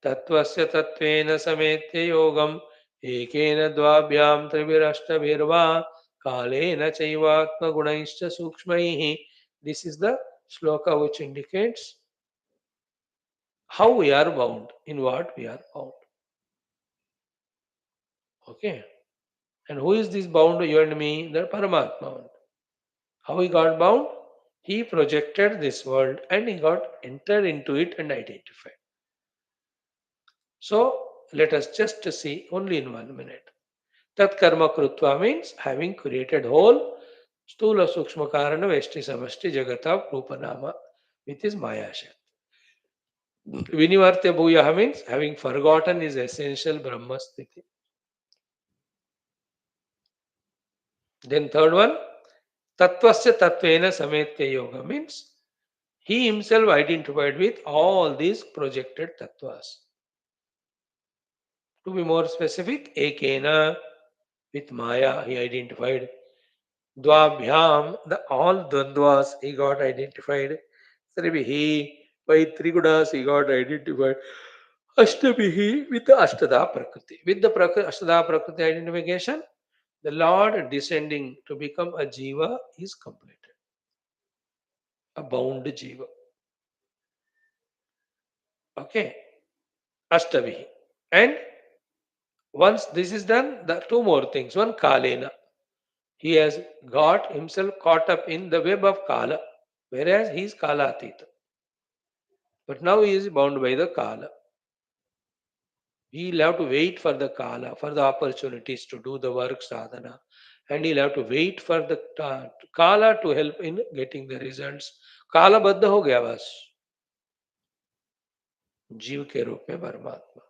तत्त्वस्य तत्त्वेन समेत्य योगम् एकेन द्वाभ्यां त्रिभिरष्टभिर्वा कालेन चैवात्मगुणैश्च सूक्ष्मैः. This is the shloka which indicates how we are bound, in what we are bound. Okay. And who is this bound, you and me? The Paramatma. How he got bound? He projected this world and he got entered into it and identified. So let us just see only in 1 minute. Tat karma krutva means having created whole stula sukshma karana veshti samashti jagata rupanama with his maya shakti. Vinivartya bhuyaha means having forgotten his essential brahma sthiti. Then third one, tattvasya tattvena sametya yoga means he himself identified with all these projected tattvas. To be more specific, ekena with maya he identified Dvabhyam, the all Dvandvas he got identified. Trivihi, by three gunas he got identified. Ashtabhihi with the Ashtada Prakriti. With the Ashtada Prakriti identification, the Lord descending to become a Jiva is completed. A bound Jiva. Okay. Ashtabhihi. And once this is done, the two more things. One, Kalena. He has got himself caught up in the web of Kala, whereas he is Kalatita. But now he is bound by the Kala. He'll have to wait for the Kala, for the opportunities to do the work sadhana. And he'll have to wait for the Kala to help in getting the results. Kala baddha ho gaya bas. जीव के रूप में परमात्मा.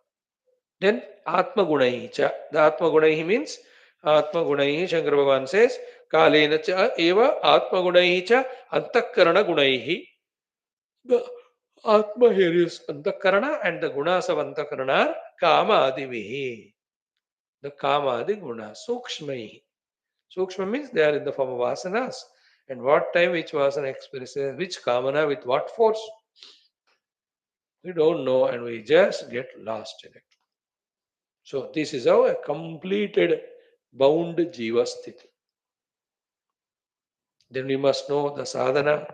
Then Atma Gunaihi cha. The Atma Gunaihi means Atma Gunaihi, Shankara Bhagavan says, Kalena cha eva Atma Gunaihi cha Antakarana Gunaihi. The Atma here is Antakarana and the Gunas of Antakarana are Kama Adivihi. The Kama Adi Guna, Sukshmaihi. Sukshma means they are in the form of vasanas. And what time which vasana expresses, which kamana with what force? We don't know and we just get lost in it. So this is how a completed bound jiva sthiti. Then we must know the sadhana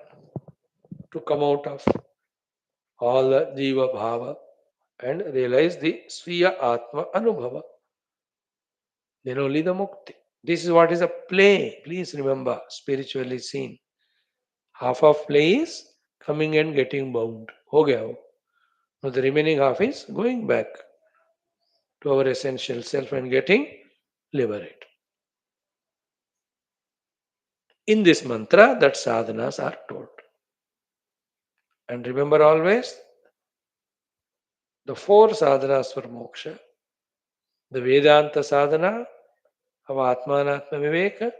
to come out of all the jiva bhava and realize the sviya atma anubhava. Then only the mukti. This is what is a play. Please remember, spiritually seen. Half of play is coming and getting bound. Ho gaya ho. Now the remaining half is going back to our essential self and getting liberated. In this mantra, that sadhanas are told. And remember always the four sadhanas for moksha. The Vedanta sadhana of Atmanatma Viveka,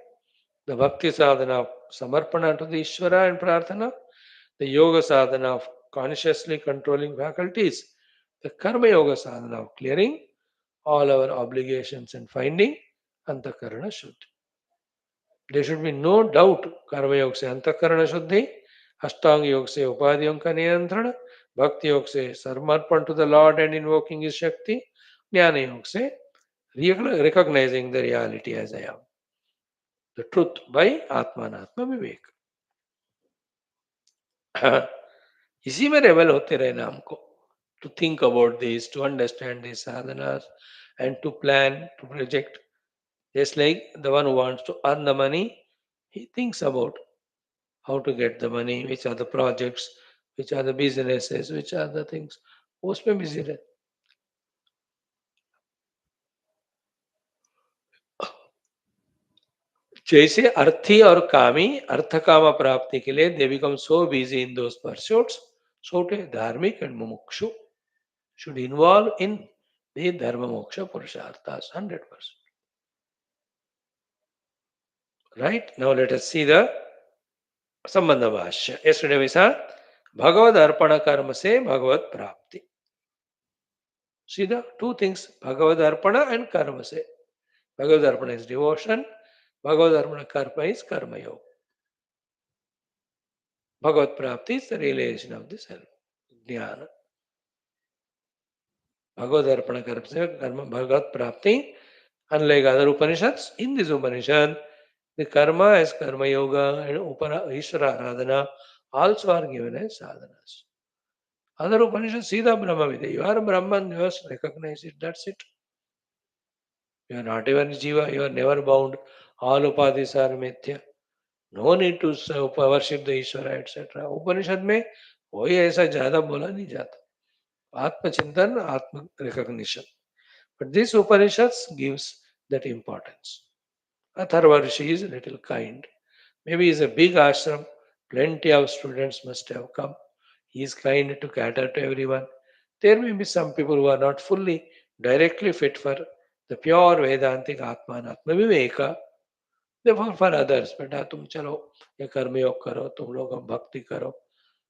the Bhakti sadhana of Samarpana to the Ishvara and Prarthana, the Yoga sadhana of consciously controlling faculties, the Karma Yoga sadhana of clearing all our obligations and finding Antakarana Shuddhi. There should be no doubt Karma Yoga se Antakarana Shuddhi, Ashtanga Yoga se Upadhyam ka Niyantrana, Bhakti Yoga se Samarpan to the Lord and invoking His Shakti, Jnana Yoga se recognizing the reality as I am. The truth by Atmanatma Vivek. इसी में रेवल होते रहना हमको. To think about this, to understand these sadhanas, and to plan, to project. Just like the one who wants to earn the money, he thinks about how to get the money, which are the projects, which are the businesses, which are the things. उसमें busy रहे. जैसे अर्थी और कामी अर्थ काम प्राप्ति के लिए they become so busy in those pursuits, so a धार्मिक and mumukshu should involve in the dharma moksha purusharthas 100%. Right? Now let us see the Sambandha Bhashya. Yesterday we saw Bhagavad Arpana Karma se Bhagavad Prapti. See the two things, Bhagavad Arpana and Karma se. Bhagavad Arpana is devotion, Bhagavad Arpana Karma is Karma Yoga. Bhagavad Prapti is the realization of the self, Jnana. Bhagavad Arpana Karma se Bhagavad Prapti, unlike other Upanishads, in this Upanishad, the Karma as Karma Yoga and Ishvara Aradhana also are given as sadhanas. Other Upanishads see the Brahma Vidya. You are Brahman, just recognize it, that's it. You are not even Jiva, you are never bound. All upadhis are mithya. No need to worship the Ishvara, etc. उपनिषद में कोई ऐसा ज्यादा बोला नहीं जाता. आत्मचिंतन, आत्म recognition. But this Upanishads gives that importance. Atharva Rishi is a little kind. Maybe it's a big ashram. Plenty of students must have come. He is kind to cater to everyone. There may be some people who are not fully, directly fit for the pure Vedantic Atma and Atma Viveka. Therefore, for others, बेटा तुम चलो ये कर्म योग करो, तुम लोग अब भक्ति करो,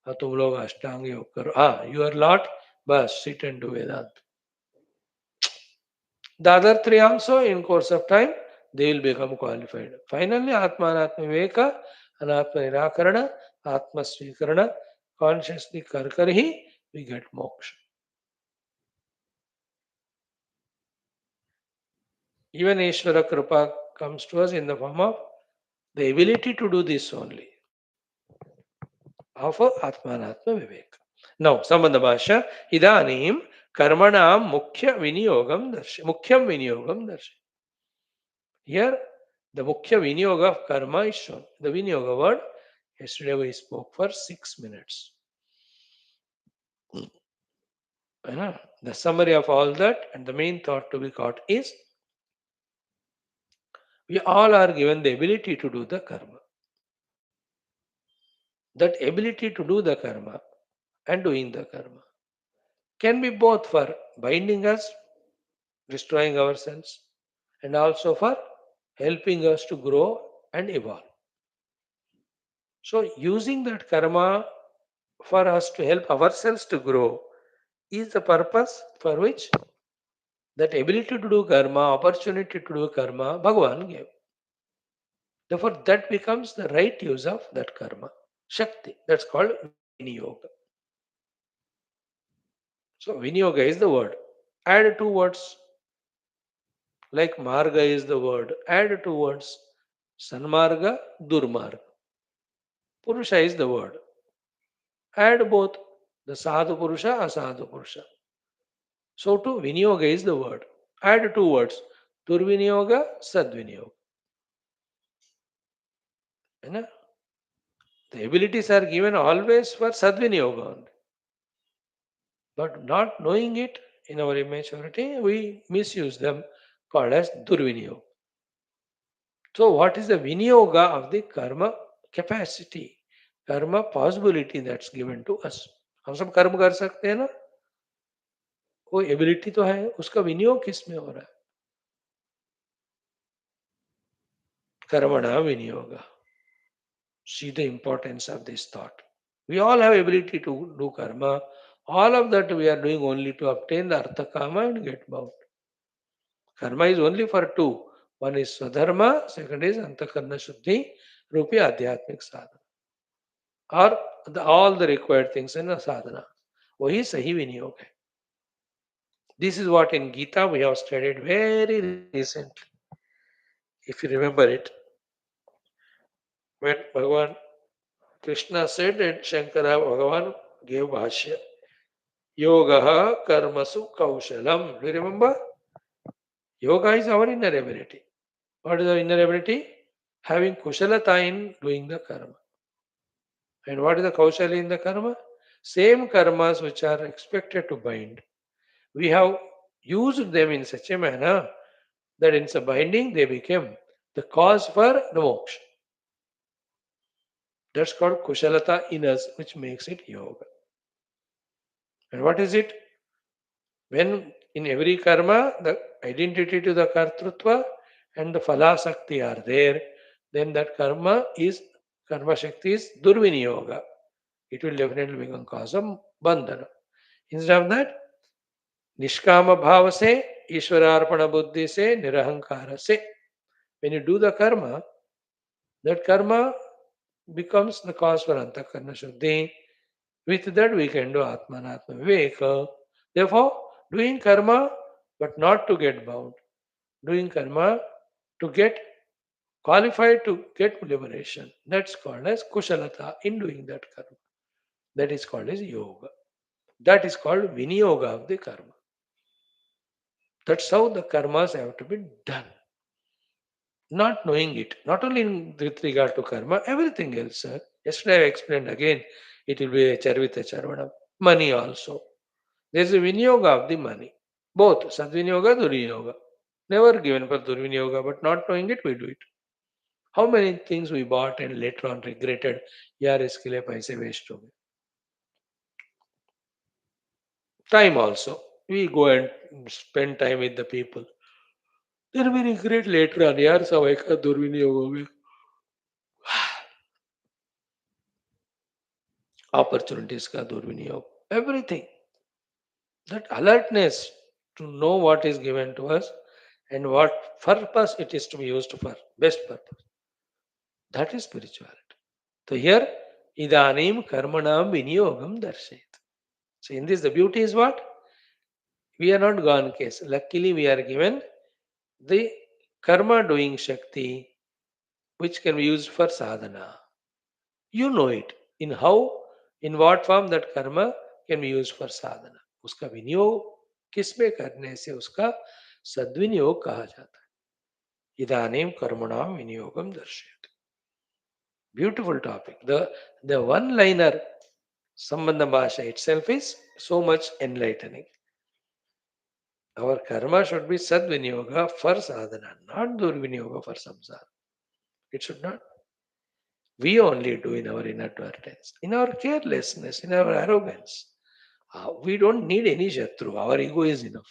और तुम लोग अष्टांग योग करो. You are lot, बस sit and do Vedanta. The other three also in course of time they will become qualified. Finally, Atma Anatma Viveka, Anatma Nirakarana, Atma Svikarana, consciously Karkarihi, we get moksha. Even Ishvara Kripa comes to us in the form of the ability to do this only, of Atmanatma Viveka. Now, Sambandha Bhashya, Idanim Karmanam Mukhyam Viniyogam Darshi. Here, the Mukhya Viniyoga of karma is shown. The Viniyoga word, yesterday we spoke for 6 minutes. The summary of all that and the main thought to be caught is we all are given the ability to do the karma. That ability to do the karma and doing the karma can be both for binding us, destroying ourselves, and also for helping us to grow and evolve. So, using that karma for us to help ourselves to grow is the purpose for which that ability to do karma, opportunity to do karma, Bhagavan gave. Therefore, that becomes the right use of that karma. Shakti. That's called Viniyoga. So, Viniyoga is the word. Add two words like Marga is the word. Add two words. Sanmarga, Durmarga. Purusha is the word. Add both. The Sadhu Purusha, Asadhu Purusha. So, to Viniyoga is the word. Add two words. Durviniyoga, Sadviniyoga. You the abilities are given always for Sadviniyoga only. But not knowing it in our immaturity, we misuse them, called as Durviniyoga. So, what is the Viniyoga of the karma capacity, karma possibility that's given to us? हम सब कर्म कर सकते हैं ना, वो ability तो है, उसका विनियोग किस में हो रहा है? कर्मणा विनियोग. See the importance of this thought. We all have ability to do karma. All of that we are doing only to obtain the artha kama and get bound. Karma is only for two. One is swadharma, second is antakarna shuddhi, rupi adhyatmik sadhana. Or all the required things in a sadhana. वही सही विनियोग है. This is what in Gita we have studied very recently. If you remember it, when Bhagavan Krishna said and Shankara Bhagavan gave Bhashya, Yoga karmasu kaushalam. Do you remember? Yoga is our inner ability. What is our inner ability? Having kushalata in doing the karma. And what is the kaushalya in the karma? Same karmas which are expected to bind. We have used them in such a manner that in some binding they became the cause for the moksha. That's called kushalata in us, which makes it yoga. And what is it? When in every karma, the identity to the kartrutva and the phala shakti are there, then that karma shakti is durviniyoga. It will definitely become cause of bandhana. Instead of that, nishkama bhava se, ishwararpana buddhi se, nirahankara se. When you do the karma, that karma becomes the cause for antakarna shuddhi. With that we can do atmanatma viveka. Therefore, doing karma but not to get bound. Doing karma to get qualified to get liberation. That's called as kushalata in doing that karma. That is called as yoga. That is called viniyoga of the karma. That's how the karmas have to be done. Not knowing it, not only with regard to karma, everything else. Yesterday I explained again, it will be a charvita charvana. Money also. There is a vinyoga of the money. Both sadvinyoga, durvinyoga. Never given for durvinyoga, but not knowing it, we do it. How many things we bought and later on regretted, yaar iske liye paise waste ho gaye. Time also. We go and spend time with the people. Then we regret later on, yaar savai ka durvinyoga ho gaya. Opportunities ka durvinyoga. Everything. That alertness to know what is given to us and what purpose it is to be used for, best purpose. That is spirituality. So here, idanim karmanam vinyogam darshayat. So in this, the beauty is what? We are not gone case. Luckily, we are given the karma doing Shakti, which can be used for sadhana. You know it. In how, in what form that karma can be used for sadhana. उसका विनियोग किसमें करने से उसका सद्विनियोग कहा जाता है. इदानीम कर्मणाम विनियोगम दर्शयति. Beautiful topic. The one liner Sambandha Bhasha itself is so much enlightening. Our karma should be sadvinyoga for sadhana, not durvinyoga for samsara. It should not. We only do in our inadvertence, in our carelessness, in our arrogance. We don't need any Shatru. Our ego is enough.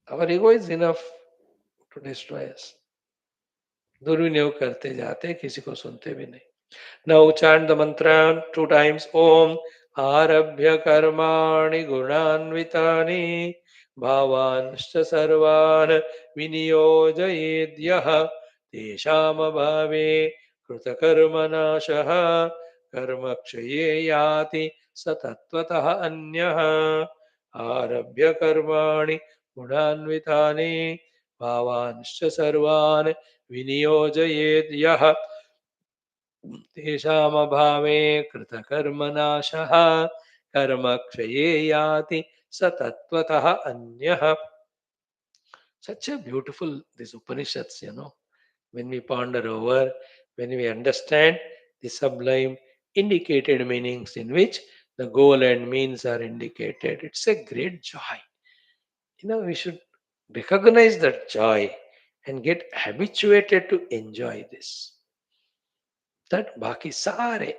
Our ego is enough to destroy us. दुर्विनियोग करते जाते, किसी को सुनते भी नहीं. Now chant the mantra 2 times. Om Arabhya Karmani Gunanvitani Bhavanshcha Sarvan Viniyojayedhyah Tesham Bhave Krutakarmanashah Karmakshaye Yati Satatvatah Anyah Arabhya Karmani Gunanvitani Bhavanshcha Sarvan Viniyojayedhyah तेषामभावे कृतकर्मनाशः कर्मक्षये याति स तत्त्वतः अन्यः. Such a beautiful these Upanishads, when we ponder over, when we understand the sublime indicated meanings in which the goal and means are indicated. It's a great joy. We should recognize that joy and get habituated to enjoy this. That बाकी सारे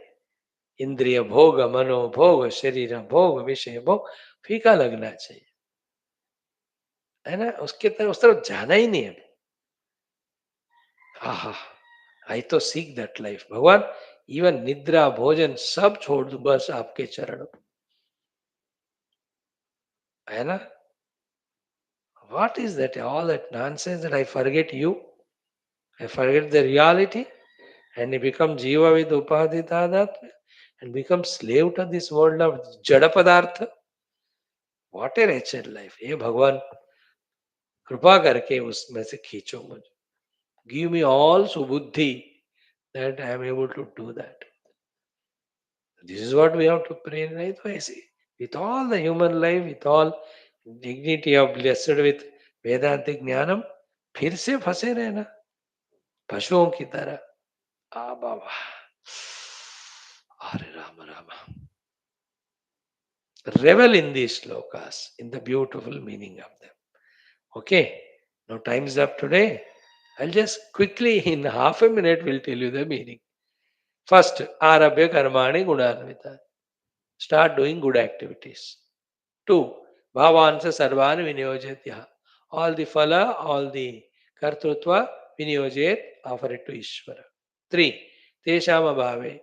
इंद्रिय भोग, मनोभोग, शरीर भोग, विषय भोग फीका लगना चाहिए, है ना. उसके तरफ उस तरफ जाना ही नहीं है. आहा, आई तो सीख दैट लाइफ. भगवान इवन निद्रा भोजन सब छोड़ दू बस आपके चरणों, है ना. What is that? All that nonsense that I forget you, I forget the reality, and I become jiva with upadhi tadatma and become slave to this world of jada padartha. What a wretched life. हे भगवान कृपा करके उसमें से खींचो मुझे. Give me all subuddhi that I am able to do that. This is what we have to pray, right? With all the human life, with all dignity of blessed with Vedantic Jnanam, फिर से फंसे रहना पशुओं की तरह. बाबा, Hare Rama Rama. Revel in these slokas, in the beautiful meaning of them. Okay, now time is up today. I'll just quickly, in half a minute, will tell you the meaning. First, Arabhya Karmani Gunanvita. Start doing good activities. 2. Bhavansa Sarvani Vinyojetya. All the phala, all the kartrutva, vinyojet, offer it to Ishvara. 3. Teshama Bhave.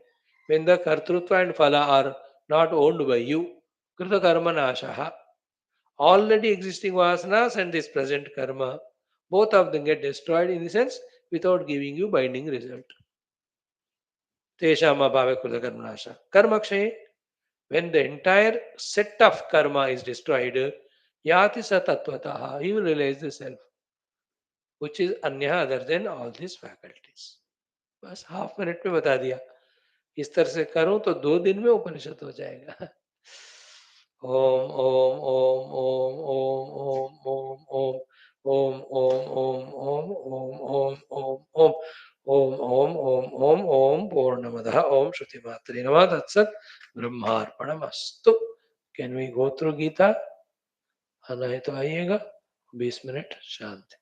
When the kartrutva and phala are not owned by you, Krita Karma Nashaha. Already existing vasanas and this present karma, both of them get destroyed in the sense without giving you binding result. Teshama Bhave Krita Karma Nasha. Karmakshaye. When the entire set of karma is destroyed, yati sa tattvataha, he will realize the self, which is anya other than all these faculties. बस half minute में बता दिया. इस तरह से करूं तो 2 दिन में उपनिषद हो जाएगा. ओम ओम ओम ओम ओम ओम ओम ओम ओम ओम ओम ओम ओम ओम ओम ओम ओम ओम ओम पूर्णमदः ओम श्रुति मात्रे नमः तत्सत् ब्रह्मार्पणमस्तु. Can we go through Gita? नहीं तो आइएगा 20 मिनट शांति.